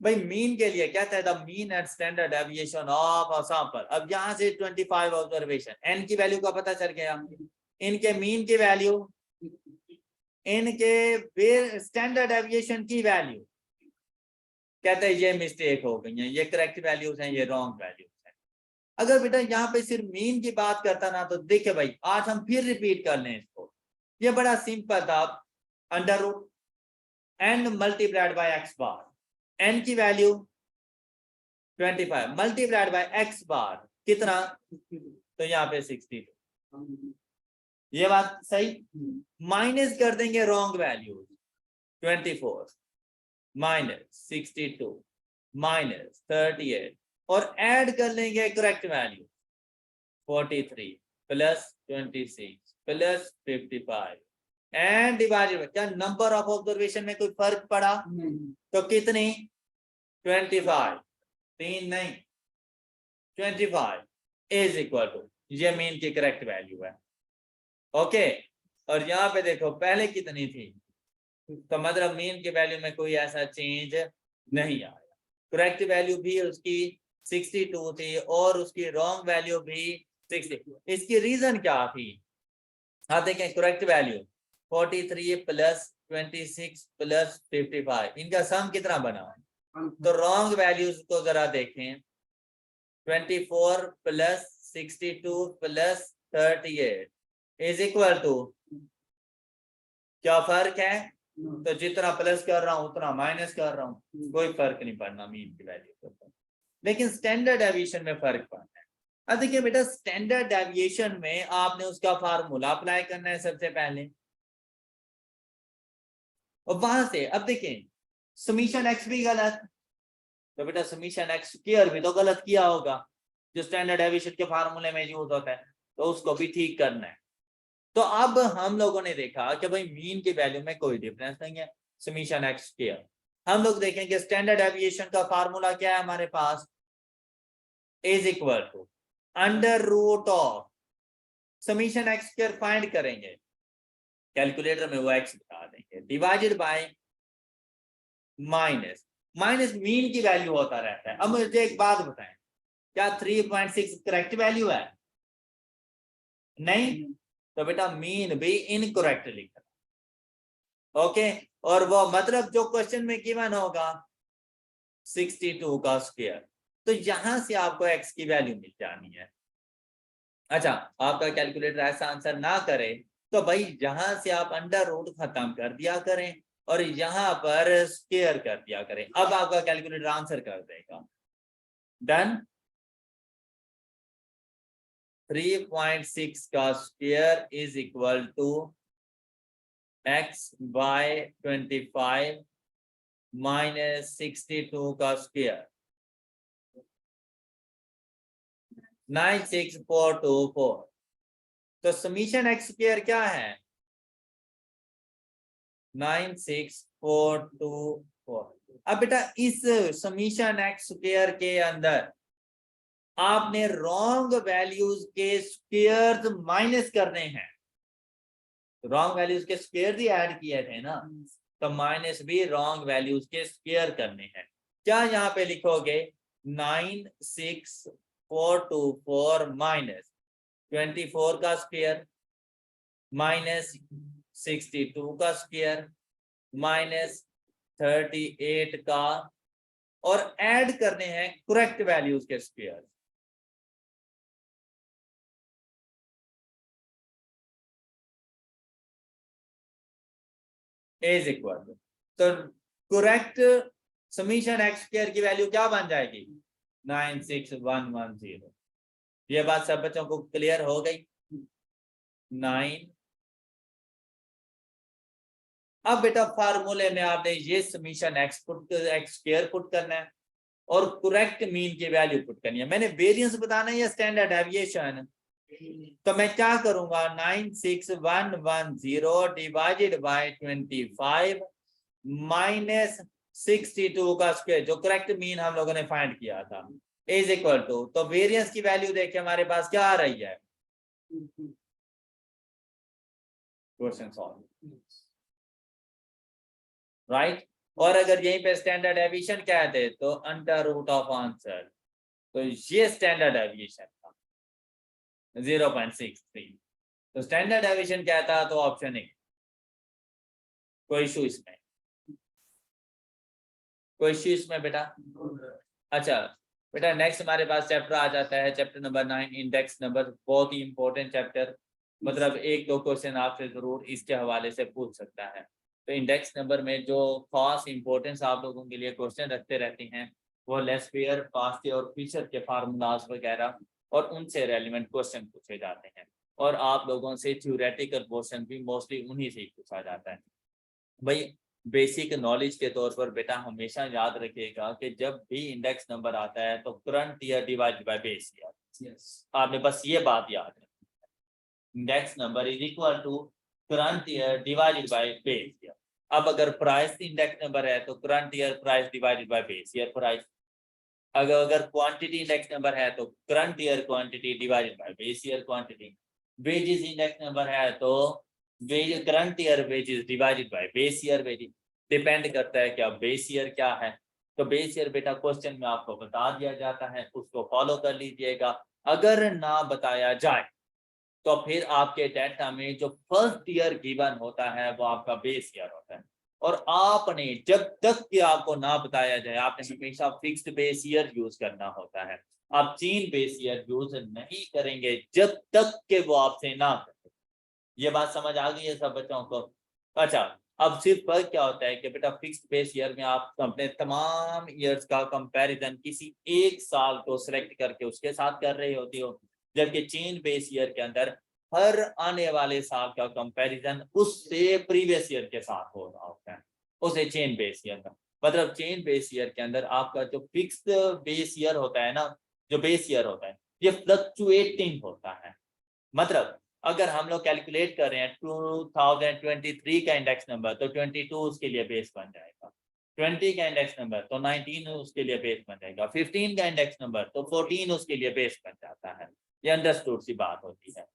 भाई, मीन के लिए क्या था, mean and standard deviation of a sample. अब यहाँ से 25 ऑब्जर्वेशन, एन की वैल्यू का पता चल गया, इनके मीन की वैल्यू, इनके स्टैंडर्ड डेविएशन की वैल्यू, कहते हैं ये मिस्टेक हो गई है, ये करेक्ट वैल्यूज हैं, ये रॉन्ग वैल्यूज हैं। अगर बेटा यहाँ पे सिर्फ मीन की बात करता ना, तो देखे भाई आज हम फिर रिपीट कर लें इसको, ये बड़ा सिंपल था। Under root N multiplied by x bar, N की value 25 multiplied by x bar कितना, तो यहाँ पे 62। ये बात सही? माइनस कर देंगे रॉन्ग वैल्यू, 24 माइनस 62 माइनस 38, और ऐड कर लेंगे correct value 43 plus 26 plus 55 and divided. क्या नंबर ऑफ ऑब्जर्वेशन में कोई फर्क पड़ा? तो कितनी 25, 3 नहीं 25 इज इक्वल टू, ये मीन की करेक्ट वैल्यू है। ओके, और यहाँ पे देखो पहले कितनी थी, तो मतलब मीन की वैल्यू में कोई ऐसा चेंज नहीं आया। करेक्ट वैल्यू भी उसकी 62 थी और उसकी रॉन्ग वैल्यू भी 60। इसकी रीजन क्या थी? हाँ देखें, करेक्ट वैल्यू 43 प्लस 26 प्लस 55, इनका सम कितना बना? तो रॉन्ग वैल्यूज को जरा देखें, 24 plus 62 plus 38 is equal to, क्या फर्क है? तो जितना प्लस कर रहा हूं उतना माइनस कर रहा हूं, कोई फर्क नहीं पड़ना मीन की वैल्यू को, लेकिन स्टैंडर्ड डेविएशन में फर्क पड़ना है। अब देखिए बेटा, स्टैंडर्ड डेविएशन में आपने उसका फार्मूला अप्लाई करना है सबसे पहले, और वहां से अब देखें समीशन एक्स भी गलत, तो बेटा समीशन एक्स स्क्वायर भी तो गलत किया होगा जो स्टैंडर्ड डेविएशन के फार्मूले में यूज होता है, तो उसको भी ठीक करना है। तो अब हम लोगों ने देखा कि भाई मीन की वैल्यू में कोई डिफरेंस नहीं है, समीशन एक्स स्क्वायर। हम लोग देखेंगे स्टैंडर्ड डेविएशन का फार्मूला क्या है हमारे पास, is equal to under root of summation X square find करेंगे, कैलकुलेटर में वो एक्स बता देंगे, डिवाइडेड बाय माइनस मीन की वैल्यू होता रहता है। अब मुझे एक बात बताएं, क्या 3.6 करेक्ट वैल्यू है? नहीं, तो बेटा मीन भी इनकरेक्ट लिखा, ओके। और वो मतलब जो क्वेश्चन में गिवन होगा 62 का स्क्वायर, तो यहां से आपको एक्स की वैल्यू मिल जानी है। अच्छा, आपका कैलकुलेटर ऐसा आंसर ना करे तो भाई यहां से आप अंडर रूट खत्म कर दिया करें और यहां पर स्क्वायर कर दिया करें, अब आपका कैलकुलेटर आंसर कर देगा। डन। 3.6 का square is equal to x by 25 minus 62 का स्क्वायर 96424। तो समीशन एक्स स्क्वायर क्या है? 96424। अब बेटा इस समीशन एक्स स्क्वायर के अंदर आपने रॉन्ग वैल्यूज के स्क्वायर्स माइनस करने हैं, रॉन्ग वैल्यूज के स्क्वायर ही ऐड किए थे ना, तो माइनस भी रॉन्ग वैल्यूज के स्क्वायर करने हैं। क्या यहाँ पे लिखोगे 96424 माइनस 24 का स्क्वायर माइनस 62 का स्क्वायर माइनस 38 का, और ऐड करने हैं करेक्ट वैल्यूज के स्क्वायर। इज इक्वल टू, तो करेक्ट समीशन एक्स स्क्वायर की वैल्यू क्या बन जाएगी? 96110। ये बात सब बच्चों को क्लियर हो गई? 9। अब बेटा फार्मूले में आपने ये समीशन एक्स स्क्वायर पुट करना है और करेक्ट मीन की वैल्यू पुट करनी है। मैंने वेरिएंस बताना है या स्टैंडर्ड डेविएशन, तो मैं क्या करूंगा 96110 डिवाइडेड बाय 25 माइनस 62 का स्क्वायर, जो करेक्ट मीन हम लोगों ने फाइंड किया था, इज इक्वल टू, तो वेरिएंस की वैल्यू देखिए हमारे पास क्या आ रही है, क्वेश्चन सॉल्व, राइट। और अगर यहीं पे स्टैंडर्ड डेविएशन क्या थे तो अंडर रूट ऑफ आंसर, तो ये स्टैंडर्ड डेविएशन था 0.63। तो स्टैंडर्ड डेविएशन क्या था, तो ऑप्शन ए। कोई इशू इसमें, कोई इशू इसमें बेटा? अच्छा बेटा नेक्स्ट हमारे पास चैप्टर आ जाता है, चैप्टर नंबर 9 इंडेक्स नंबर, बहुत ही इंपॉर्टेंट चैप्टर, मतलब एक दो क्वेश्चन आपसे जरूर इसके हवाले से पूछ सकता है। तो इंडेक्स नंबर में जो खास इंपॉर्टेंस आप लोगों के लिए क्वेश्चन रखते रहते हैं वो लेस्पियर, पास्ते और फीचर के फार्मूलाज वगैरह और उनसे रेलिवेंट क्वेश्चन पूछे जाते हैं, और आप लोगों से थ्योरेटिकल क्वेश्चन भी मोस्टली उन्हीं से ही पूछा जाता है। भाई बेसिक नॉलेज के तौर पर बेटा हमेशा याद रखिएगा कि जब भी इंडेक्स नंबर आता है तो current year divided by base year, आपने बस ये बात याद रखनी, index number is equal to current year divided by base year. अब अगर प्राइस इंडेक्स नंबर है तो current year price divided by base year price, अगर क्वांटिटी इंडेक्स नंबर है तो current year quantity divided by base year quantity, wages index number है तो current year wages divided by base year wages. Depend करता है क्या बेस ईयर क्या है, तो बेस ईयर बेटा क्वेश्चन में आपको बता दिया जाता है, उसको फॉलो कर लीजिएगा। अगर ना बताया जाए तो फिर आपके डाटा में जो फर्स्ट ईयर गिवन होता है वो आपका बेस ईयर होता है, और आपने जब तक कि आपको ना बताया जाए आपने हमेशा फिक्स्ड बेस ईयर यूज करना होता है। आप चेन बेस ईयर यूज नहीं करेंगे जब तक कि वो आपसे ना करें। ये बात समझ आ गई है सब बच्चों को? अच्छा, अब सिर्फ फर्क क्या होता है कि बेटा फिक्स्ड बेस ईयर में आप अपने तमाम ईयर्स का कंपैरिजन किसी एक साल को सिलेक्ट करके उसके साथ कर रही होती हो, जबकि चेन बेस ईयर के अंदर हर आने वाले साल का कंपैरिजन उससे प्रीवियस ईयर के साथ हो रहा होता है, उसे चेन बेस ईयर का मतलब चेन बेस ईयर के अंदर आपका जो फिक्स्ड बेस ईयर होता है ना, जो बेस ईयर होता है ये फ्लक्चुएटिंग होता है। मतलब अगर हम लोग कैलकुलेट कर रहे हैं 2023 का इंडेक्स नंबर तो 22 उसके लिए बेस बन जाएगा, 20 का इंडेक्स नंबर तो 19 उसके लिए बेस बन जाएगा, 15 का इंडेक्स नंबर तो 14 उसके लिए बेस बन जाता है। ये अंडरस्टूड सी बात होती है।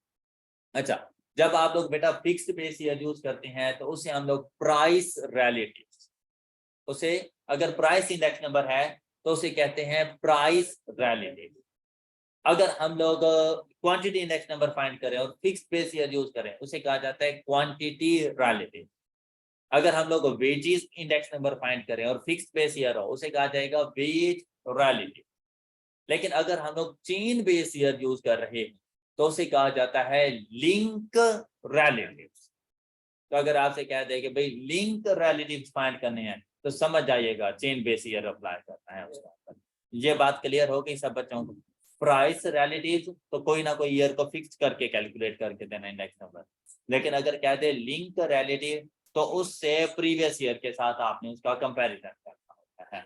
अच्छा, जब आप लोग बेटा फिक्स्ड बेस ईयर यूज करते हैं तो उसे हम लोग प्राइस रिलेटिव, उसे अगर प्राइस इंडेक्स नंबर है तो उसे कहते हैं प्राइस रिलेटिव। अगर हम लोग क्वांटिटी इंडेक्स नंबर फाइंड करें और फिक्स्ड बेस ईयर यूज करें उसे कहा जाता है क्वांटिटी रिलेटिव। अगर हम लोग वेजेस इंडेक्स नंबर फाइंड करें और फिक्स्ड बेस ईयर हो उसे कहा जाएगा वेज रिलेटिव। लेकिन अगर हम लोग चेन बेस ईयर यूज कर रहे हैं तो उसे कहा जाता है लिंक रिलेटिव। तो अगर आपसे कह दे कि भाई लिंक रिलेटिव्स फाइंड करने हैं तो समझ जाइएगा चेन बेस ईयर अप्लाई करना है उसका। ये बात क्लियर हो गई सब बच्चों को? प्राइस रिलेटिव तो कोई ना कोई ईयर को फिक्स करके कैलकुलेट करके देना इंडेक्स नंबर, लेकिन अगर कहते हैं लिंक रिलेटिव तो उससे प्रीवियस ईयर के साथ आपने उसका कंपैरिजन करना होता है।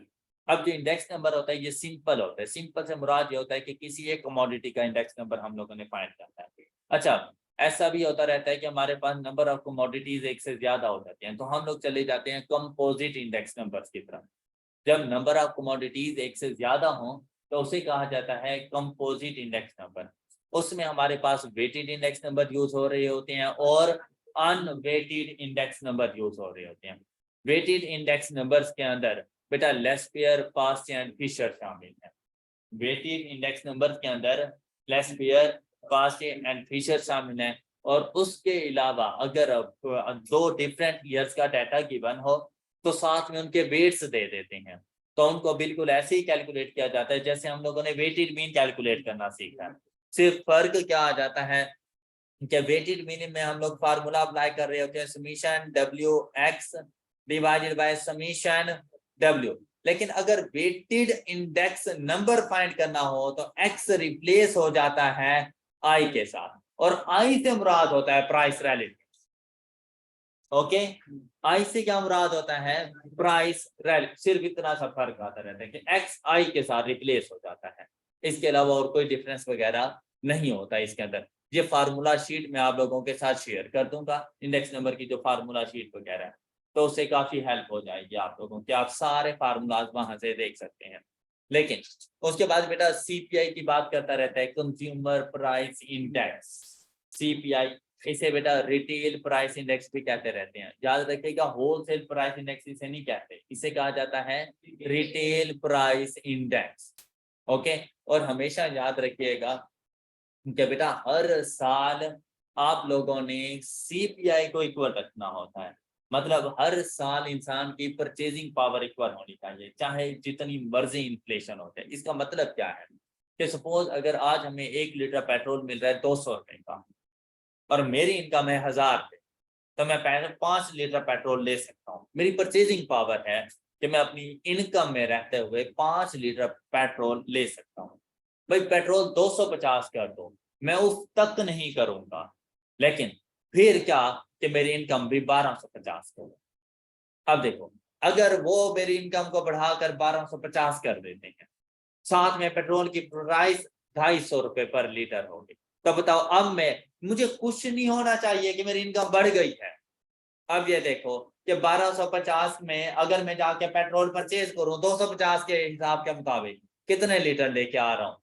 अब जो इंडेक्स नंबर होता है ये सिंपल होता है, सिंपल से मुराद ये होता है कि किसी एक कमोडिटी का इंडेक्स नंबर हम लोगों ने फाइंड करना है। अच्छा, ऐसा भी होता रहता है कि हमारे पास नंबर ऑफ कमोडिटीज एक से ज्यादा हो जाती हैं तो हम लोग चले जाते हैं कंपोजिट इंडेक्स नंबर्स की तरफ। जब नंबर ऑफ कमोडिटीज एक से ज्यादा हो तो उसे कहा जाता है कंपोजिट इंडेक्स नंबर। उसमें हमारे पास वेटेड इंडेक्स नंबर यूज हो रहे होते हैं और अनवेटेड इंडेक्स नंबर यूज हो रहे होते हैं। वेटेड इंडेक्स नंबर्स के अंदर बेटा लेस्पियर, पास्चे एंड फिशर शामिल है। वेटेड इंडेक्स नंबर्स के अंदर लेस्पियर, पास्चे एंड फिशर शामिल है। और उसके अलावा अगर दो डिफरेंट ईयर्स का डाटा गिवन हो तो साथ में उनके वेट्स दे देते हैं तो उनको बिल्कुल ऐसे ही कैलकुलेट किया जाता है जैसे हम लोगों ने वेटेड मीन कैलकुलेट करना सीखा है। सिर्फ फर्क क्या आ जाता है कि वेटेड मीन में हम लोग फार्मूला अप्लाई कर रहे होते हैं summation W x divided by summation W. लेकिन अगर वेटेड इंडेक्स नंबर फाइंड करना हो तो एक्स रिप्लेस हो जाता है आई के साथ और आई से मुराद होता है प्राइस रिलेटिव। ओके, आई से क्या मुराद होता है प्राइस रिलेटिव। सिर्फ इतना सा फर्क आता रहता है कि एक्स आई के साथ रिप्लेस हो जाता है, इसके अलावा और कोई डिफरेंस वगैरह नहीं होता इसके अंदर। ये फार्मूला शीट मैं आप लोगों के साथ शेयर कर दूंगा, इंडेक्स नंबर की जो फार्मूला शीट वगैरह है, तो उससे काफी हेल्प हो जाएगी आप लोगों की, आप सारे फार्मूलाज वहां से देख सकते हैं। लेकिन उसके बाद बेटा सीपीआई की बात करता रहता है, कंज्यूमर प्राइस इंडेक्स, सीपीआई। इसे बेटा रिटेल प्राइस इंडेक्स भी कहते रहते हैं, याद रखिएगा होलसेल प्राइस इंडेक्स इसे नहीं कहते, इसे कहा जाता है रिटेल प्राइस इंडेक्स। ओके, और हमेशा याद रखिएगा कि बेटा हर साल आप लोगों ने सीपीआई को इक्वल रखना होता है। मतलब हर साल इंसान की परचेजिंग पावर इक्वल होनी चाहिए चाहे जितनी मर्जी इन्फ्लेशन होते है। इसका मतलब क्या है कि सपोज अगर आज हमें 1 लीटर पेट्रोल मिल रहा है 200 रुपए का और मेरी इनकम है 1000 रुपए, तो मैं 5 लीटर पेट्रोल ले सकता हूँ। मेरी परचेजिंग पावर है कि मैं अपनी इनकम में रहते हुए 5 लीटर पेट्रोल ले सकता हूँ। भाई पेट्रोल 250 कर दो, मैं उस तक नहीं करूंगा, लेकिन फिर क्या कि मेरी इनकम भी 1250 करो। अब देखो, अगर वो मेरी इनकम को बढ़ाकर 1250 कर देते हैं, साथ में पेट्रोल की प्राइस 250 रुपए पर लीटर होगी, तो बताओ अब मुझे खुश नहीं होना चाहिए कि मेरी इनकम बढ़ गई है। अब ये देखो कि 1250 में अगर मैं जाके पेट्रोल परचेज करूं 250 के हिसाब के मुताबिक कितने लीटर लेके आ रहा हूं,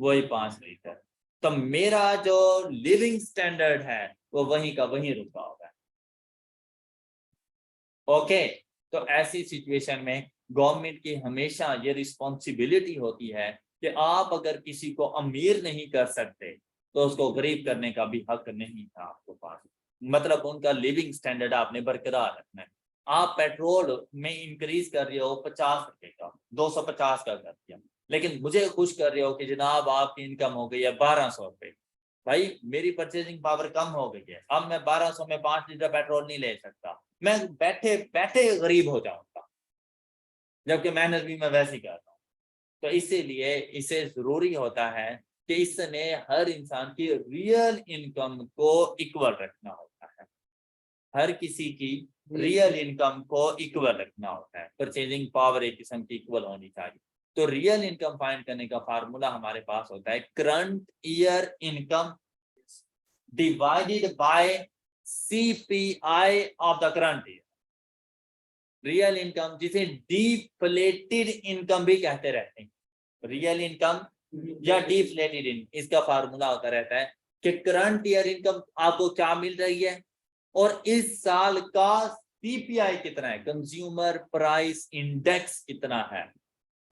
वही 5 लीटर। तो मेरा जो लिविंग स्टैंडर्ड है वो वहीं का वहीं रुका होगा। ओके, तो ऐसी सिचुएशन में गवर्नमेंट की हमेशा ये रिस्पॉन्सिबिलिटी होती है कि आप अगर किसी को अमीर नहीं कर सकते तो उसको गरीब करने का भी हक नहीं था आपके पास। मतलब उनका लिविंग स्टैंडर्ड आपने बरकरार रखना है। आप पेट्रोल में इंक्रीज कर रहे हो 50 रुपए का, 250 का कर दिया, लेकिन मुझे खुश कर रहे हो कि जनाब आपकी इनकम हो गई है 1200 रुपए। भाई मेरी परचेजिंग पावर कम हो गई है, अब मैं 1200 में 5 लीटर पेट्रोल नहीं ले सकता, मैं बैठे बैठे गरीब हो जाऊंगा, जबकि मेहनत भी मैं वैसे ही करता हूँ। तो इसीलिए इसे जरूरी होता है कि इसने हर इंसान की रियल इनकम को इक्वल रखना होता है, हर किसी की रियल इनकम को इक्वल रखना होता है। परचेजिंग पावर एक किस्म की इक्वल होनी चाहिए। तो रियल इनकम फाइंड करने का फार्मूला हमारे पास होता है current year income divided by CPI of the current year. Real income जिसे डिफ्लेटेड इनकम भी कहते रहते हैं, रियल इनकम या डिफ्लेटेड इनकम, इसका फार्मूला होता रहता है कि करंट ईयर इनकम आपको क्या मिल रही है और इस साल का CPI कितना है, कंज्यूमर प्राइस इंडेक्स कितना है,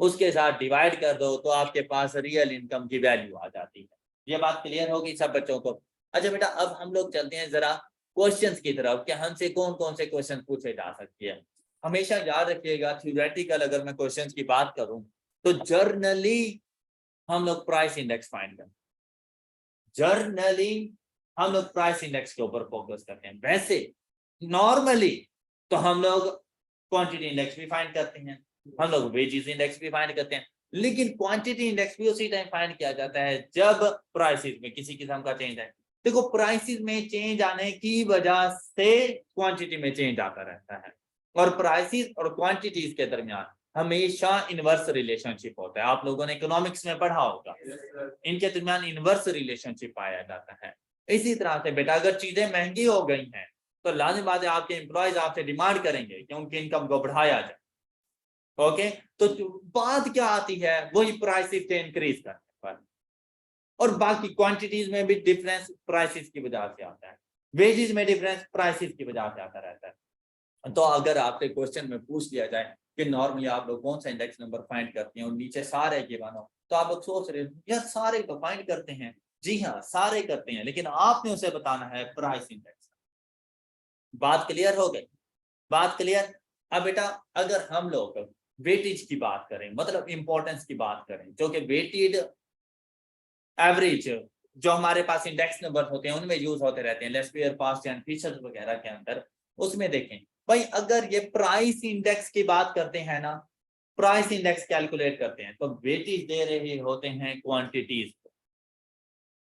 उसके साथ डिवाइड कर दो तो आपके पास रियल इनकम की वैल्यू आ जाती है। ये बात क्लियर होगी सब बच्चों को? अच्छा बेटा, अब हम लोग चलते हैं जरा क्वेश्चंस की तरफ कि हमसे कौन कौन से क्वेश्चन पूछे जा सकते हैं। हमेशा याद रखिएगा, थ्योरेटिकल अगर मैं क्वेश्चंस की बात करूं तो जर्नली हम लोग प्राइस इंडेक्स फाइंड करते हैं, जर्नली हम लोग प्राइस इंडेक्स के ऊपर फोकस करते हैं। वैसे नॉर्मली तो हम लोग क्वांटिटी इंडेक्स भी फाइंड करते हैं, हम लोग वेजेस इंडेक्स भी फाइंड करते हैं, लेकिन क्वांटिटी इंडेक्स भी उसी टाइम फाइंड किया जाता है जब प्राइसेस में किसी किस्म का चेंज है। देखो, प्राइसेस में चेंज आने की वजह से क्वांटिटी में चेंज आता रहता है, और प्राइसेस और क्वांटिटीज के दरमियान हमेशा इनवर्स रिलेशनशिप होता है। आप लोगों ने इकोनॉमिक्स में पढ़ा होगा, इनके दरमियान इनवर्स रिलेशनशिप पाया जाता है। इसी तरह से बेटा, अगर चीजें महंगी हो गई हैं तो लाजिम बात है आपके एम्प्लॉयज आपसे डिमांड करेंगे कि उनकी इनकम को बढ़ाया जाए। ओके, तो बात क्या आती है, वही प्राइसेस के इंक्रीज करने पर, और बाकी क्वांटिटीज में भी डिफरेंस प्राइसेस की वजह से आता है, वेजेस में डिफरेंस प्राइसेस की वजह से आता रहता है। तो अगर आपसे क्वेश्चन में पूछ लिया जाए कि नॉर्मली आप लोग कौन सा इंडेक्स नंबर फाइंड करते हैं और नीचे सारे गिवन हो, तो आप लोग सोच रहे हो यार सारे तो फाइंड करते हैं। जी हाँ, सारे करते हैं, लेकिन आपने उसे बताना है प्राइस इंडेक्स। बात क्लियर हो गई? बात क्लियर? अब बेटा, अगर हम लोग वेटेज की बात करें, मतलब इंपॉर्टेंस की बात करें, जो कि वेटेड एवरेज जो हमारे पास इंडेक्स नंबर होते हैं उनमें यूज होते रहते हैं, लेस्पियर, पास्ट एंड फीचर्स वगैरह के अंदर, उसमें देखें भाई, अगर ये प्राइस इंडेक्स की बात करते हैं ना, प्राइस इंडेक्स कैलकुलेट करते हैं तो वेटेज दे रहे होते हैं क्वांटिटीज,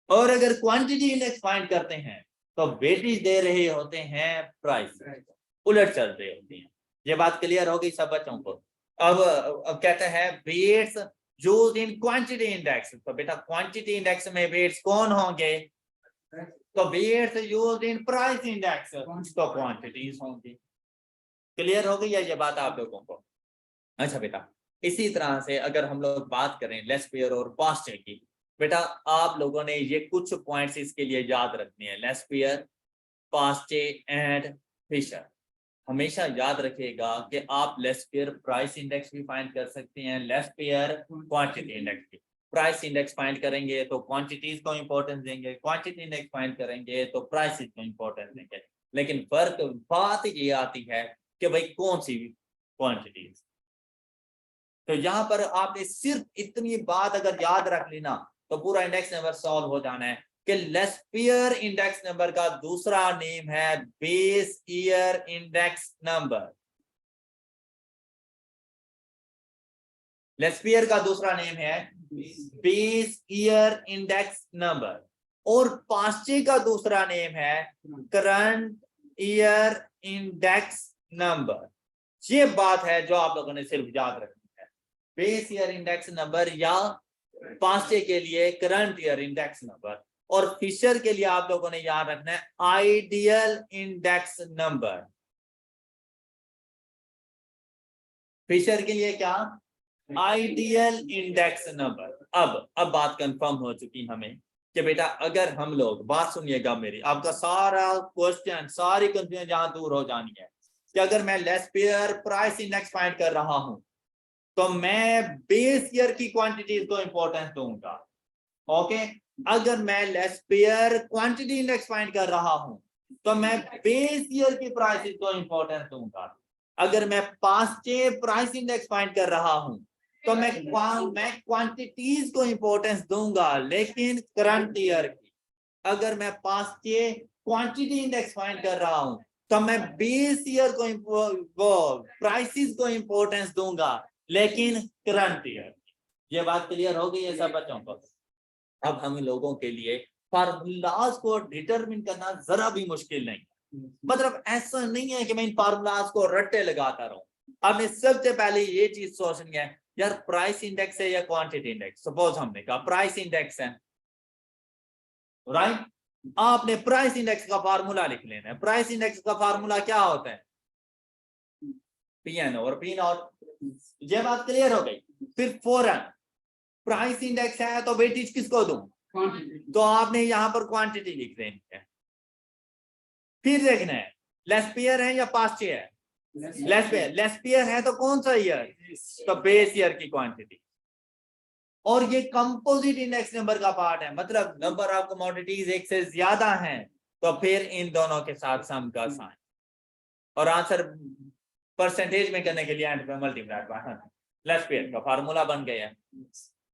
और अगर क्वांटिटी इंडेक्स फाइंड करते हैं तो वेटेज दे रहे होते हैं प्राइस, उलट चल रहे होते हैं। ये बात क्लियर हो गई सब बच्चों को? अब कहते हैं weights used in quantity index, तो बेटा क्वांटिटी इंडेक्स में वेट्स कौन होंगे? तो weights used in price index तो क्वांटिटीज होंगी। क्लियर हो गई है ये बात आप लोगों को? अच्छा बेटा, इसी तरह से अगर हम लोग बात करें लेस्पियर और पास्चे की, बेटा आप लोगों ने ये कुछ पॉइंट्स इसके लिए याद रखने हैं, लेस्पियर, पास्चे एंड फिशर। हमेशा याद रखिएगा कि आप लेस्पियर प्राइस इंडेक्स भी फाइंड कर सकते हैं, लेस्पियर क्वांटिटी इंडेक्स भी। प्राइस इंडेक्स फाइंड करेंगे तो क्वांटिटीज को इंपॉर्टेंस देंगे, क्वांटिटी इंडेक्स फाइंड करेंगे तो प्राइसेस को इंपॉर्टेंस देंगे, लेकिन फर्क बात ये आती है कि भाई कौन सी क्वांटिटीज। तो यहाँ पर आपने सिर्फ इतनी बात अगर याद रख ली ना तो पूरा इंडेक्स नंबर सॉल्व हो जाना है कि लेस्पियर इंडेक्स नंबर का दूसरा नेम है base year index number. Laspeyres का दूसरा नेम है बेस ईयर इंडेक्स नंबर, और पास्चे का दूसरा नेम है करंट ईयर इंडेक्स नंबर। ये बात है जो आप लोगों ने सिर्फ याद रखनी है, बेस ईयर इंडेक्स नंबर या पास्चे के लिए करंट ईयर इंडेक्स नंबर, और फिशर के लिए आप लोगों ने याद रखना है आइडियल इंडेक्स नंबर। फिशर के लिए क्या? Ideal index number. अब बात कंफर्म हो चुकी हमें कि बेटा अगर हम लोग, बात सुनिएगा मेरी, आपका सारा क्वेश्चन, सारी कंफ्यूजन जहां दूर हो जानी है कि अगर मैं लेस्पियर प्राइस इंडेक्स फाइंड कर रहा हूं तो मैं बेस ईयर की क्वांटिटीज को इंपॉर्टेंस दूंगा। ओके, अगर मैं लेस्पियर क्वांटिटी इंडेक्स फाइंड कर रहा हूं तो मैं बेस ईयर की प्राइसेस को इंपॉर्टेंस दूंगा। अगर मैं पास्चे प्राइस इंडेक्स फाइंड कर रहा हूं तो मैं क्वांटिटीज को इंपॉर्टेंस दूंगा, लेकिन करंट ईयर की। अगर मैं पास्चे क्वांटिटी इंडेक्स फाइंड कर रहा हूं तो मैं बेस ईयर को प्राइसेस को इंपॉर्टेंस दूंगा, लेकिन करंट ईयर। ये बात क्लियर हो गई है सब बच्चों को? अब हम लोगों के लिए फार्मूलाज को डिटरमिन करना जरा भी मुश्किल नहीं, मतलब ऐसा नहीं है कि मैं इन फार्मूलाज को रट्टे लगाता रहूं। आपने सबसे पहले ये चीज सोचनी है, यार प्राइस इंडेक्स है या क्वांटिटी इंडेक्स। सपोज हमने कहा प्राइस इंडेक्स है, राइट, आपने प्राइस इंडेक्स का फार्मूला लिख लेना है। प्राइस इंडेक्स का फार्मूला क्या होता है? पीएन और पी नॉट। ये बात क्लियर हो गई। फिर फौरन प्राइस इंडेक्स है तो वेटेज किसको दूं? तो आपने यहां पर क्वांटिटी लिख देनी है। फिर देखना है लेस्पियर है या पास्ट ईयर है। लेस्पियर है तो कौन सा ईयर? तो बेस ईयर की क्वांटिटी। और ये कंपोजिट इंडेक्स नंबर का पार्ट है, मतलब नंबर ऑफ कमोडिटीज एक से ज्यादा हैं तो फिर इन दोनों के साथ सम का साइन, और आंसर परसेंटेज में करने के लिए एंड पे मल्टीप्लाई बाय लेस्पियर का फार्मूला बन गया है।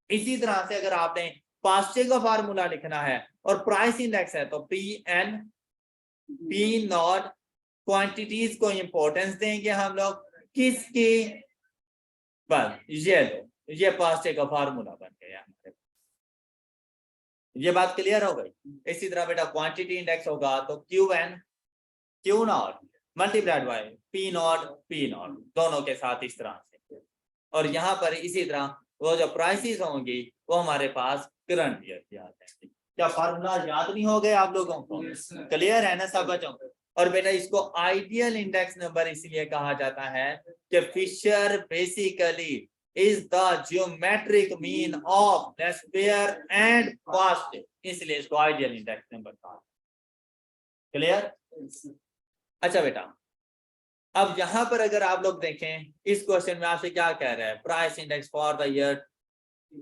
इसी तरह से अगर आपने पास्चे का फार्मूला लिखना है और प्राइस इंडेक्स है तो P N P naught, quantities को इंपॉर्टेंस देंगे हम लोग किसकी? बस ये दो, ये पास्चे का फार्मूला बन गया। ये बात क्लियर हो गई। इसी तरह बेटा क्वांटिटी इंडेक्स होगा तो Q N Q naught multiplied by P naught दोनों के साथ इस तरह से। और यहाँ पर इसी तरह वो जो प्राइसेस होंगी वो हमारे पास करंट ईयर की आते हैं। क्या फार्मूला याद नहीं हो गए आप लोगों को? क्लियर है ना सब बच्चों? और बेटा इसको आइडियल इंडेक्स नंबर इसलिए कहा जाता है कि Fisher basically is the geometric mean of Laspeyres and Paasche, इसलिए इसको आइडियल इंडेक्स नंबर कहा। क्लियर? अच्छा बेटा अब यहां पर अगर आप लोग देखें इस क्वेश्चन में आपसे क्या कह रहा है? Price index for the year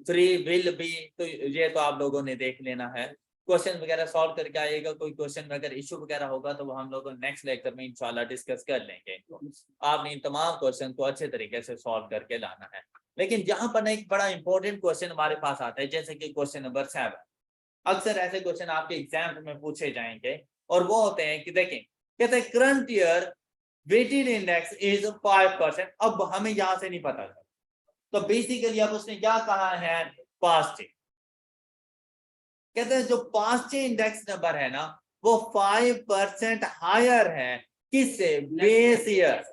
3 will be, तो ये तो आप लोगों ने देख लेना है। क्वेश्चन वगैरह सॉल्व करके आएगा। कोई क्वेश्चन में अगर इशू वगैरह होगा तो वो हम लोग नेक्स्ट लेक्चर में इंशाल्लाह डिस्कस कर लेंगे। आपने इन तमाम क्वेश्चन को अच्छे तरीके से सॉल्व करके लाना है। लेकिन यहाँ पर एक बड़ा इंपॉर्टेंट क्वेश्चन हमारे पास आता है, जैसे कि क्वेश्चन नंबर 7। अक्सर ऐसे क्वेश्चन आपके एग्जाम में पूछे जाएंगे और वो होते हैं कि देखें, कहते हैं current year weighted index is 5%। अब हमें यहां से नहीं पता था, तो बेसिकली अब उसने क्या कहा है? पास्ट। कहते हैं जो पास्ट इंडेक्स नंबर है ना वो 5% हायर है किससे? Base year.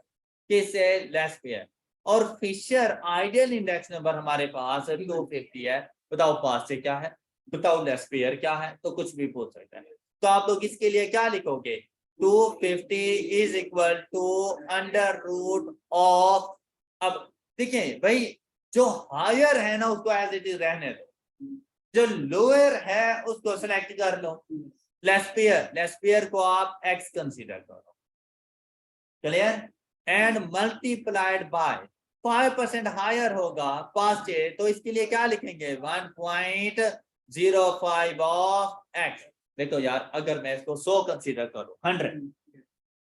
किससे? लेस्पियर। और फिशर आइडियल इंडेक्स नंबर हमारे पास 250 है। बताओ पास्ट से क्या है, बताओ लेस्पियर क्या है, तो कुछ भी पूछ सकता है। तो आप लोग इसके लिए क्या लिखोगे? 250 is equal to under root of. अब देखिए भाई जो हायर है ना उसको एज इट इज रहने दो, जो लोअर है उसको सेलेक्ट कर लो। लेस्पियर को आप एक्स कंसीडर करो। Clear? And multiplied by 5% higher होगा पास्ट से, तो इसके लिए क्या लिखेंगे? 1.05 ऑफ एक्स। देखो यार अगर मैं इसको 100 कंसीडर करूं 100,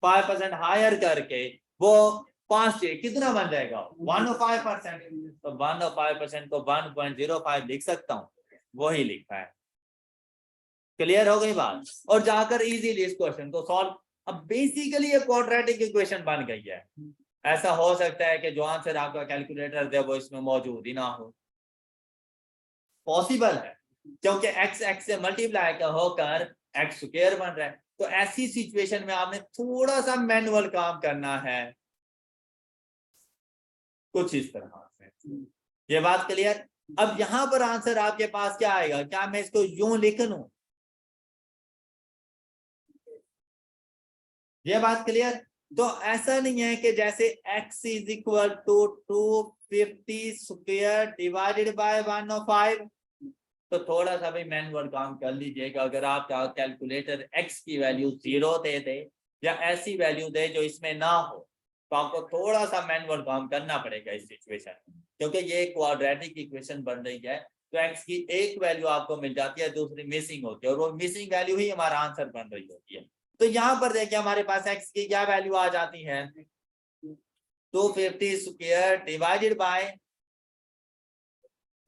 5% हायर करके वो पास्ट से कितना बन जाएगा? 105%। तो 105% को 1.05 लिख सकता हूं, वही लिखा है। क्लियर हो गई बात? और जाकर इजीली इस क्वेश्चन को सॉल्व। अब बेसिकली ये क्वाड्रेटिक इक्वेशन बन गई है। ऐसा हो सकता है कि जो आंसर आपका कैलकुलेटर दे वो इसमें मौजूद ही ना हो, पॉसिबल है, क्योंकि एक्स एक्स से मल्टीप्लाई होकर एक्स स्क्वायर बन रहा है। तो ऐसी सिचुएशन में आपने थोड़ा सा मैनुअल काम करना है, कुछ इस तरह से। ये बात क्लियर? अब यहां पर आंसर आपके पास क्या आएगा? क्या मैं इसको यूं लिख लूं? ये बात क्लियर? तो ऐसा नहीं है कि जैसे x is equal to 250 square divided by 105। तो थोड़ा सा भी मैनुअल काम कर लीजिएगा। अगर आपका कैलकुलेटर x की वैल्यू 0 दे दे या ऐसी वैल्यू दे जो इसमें ना हो, तो आपको थोड़ा सा मैनुअल काम करना पड़ेगा इस सिचुएशन में, क्योंकि ये क्वाड्रेटिक इक्वेशन बन रही है। तो x की एक वैल्यू आपको मिल जाती है, दूसरी मिसिंग होती है, और वो मिसिंग वैल्यू ही हमारा आंसर बन रही होती है। तो यहां पर देखिए हमारे पास x की क्या वैल्यू आ जाती है? 250 स्क्वायर डिवाइडेड बाय,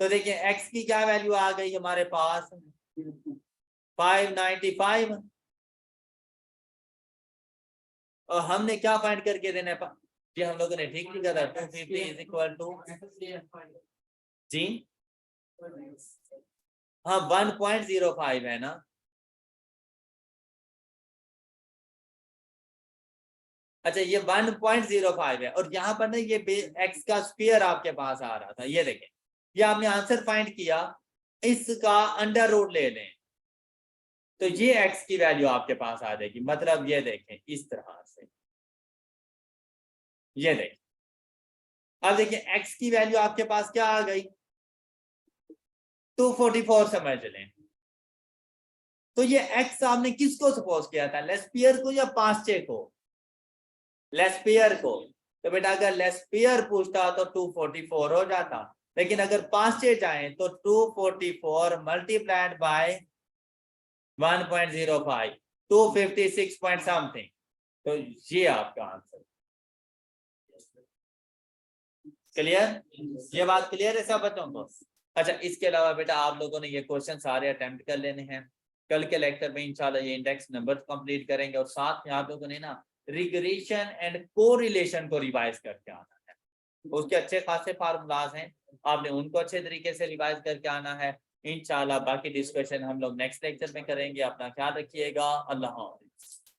तो देखिए x की क्या वैल्यू आ गई हमारे पास? 595। और हमने क्या फाइंड करके देना है? जी हम लोगों ने ठीक लिखा था 250 इज इक्वल टू जी हाँ 1.05 है ना। अच्छा ये 1.05 है, और यहाँ पर ना ये x का स्क्वायर आपके पास आ रहा था। ये देखें ये आपने आंसर फाइंड किया, इसका अंडर रूट ले लें तो ये x की वैल्यू आपके पास आ जाएगी। मतलब ये देखें इस तरह से, ये देखें। अब देखिए x की वैल्यू आपके पास क्या आ गई, 244 समझ लें। तो ये x आपने किसको सपोज किया था, लेस्पियर को या पास्चे को? लेस्पियर को। तो बेटा अगर लेस्पियर पूछता तो 244 हो जाता, लेकिन अगर पास्चे जाए तो 244 मल्टीप्लाइड बाय 1.05, 256 पॉइंट समथिंग। तो ये आपका आंसर। क्लियर? ये बात क्लियर है सब बच्चों को? अच्छा, इसके अलावा बेटा आप लोगों ने ये क्वेश्चन सारे अटेम्प्ट कर लेने हैं। कल के लेक्चर में इंशाल्लाह ये इंडेक्स नंबर कंप्लीट करेंगे और साथ में आप लोगों ने ना रिग्रेशन एंड कोरिलेशन को रिवाइज करके आना है। उसके अच्छे खासे फार्मूलाज हैं, आपने उनको अच्छे तरीके से रिवाइज करके आना है। इंशाल्लाह बाकी डिस्कशन हम लोग नेक्स्ट लेक्चर में करेंगे। अपना ख्याल रखिएगा। अल्लाह हाफ़िज़।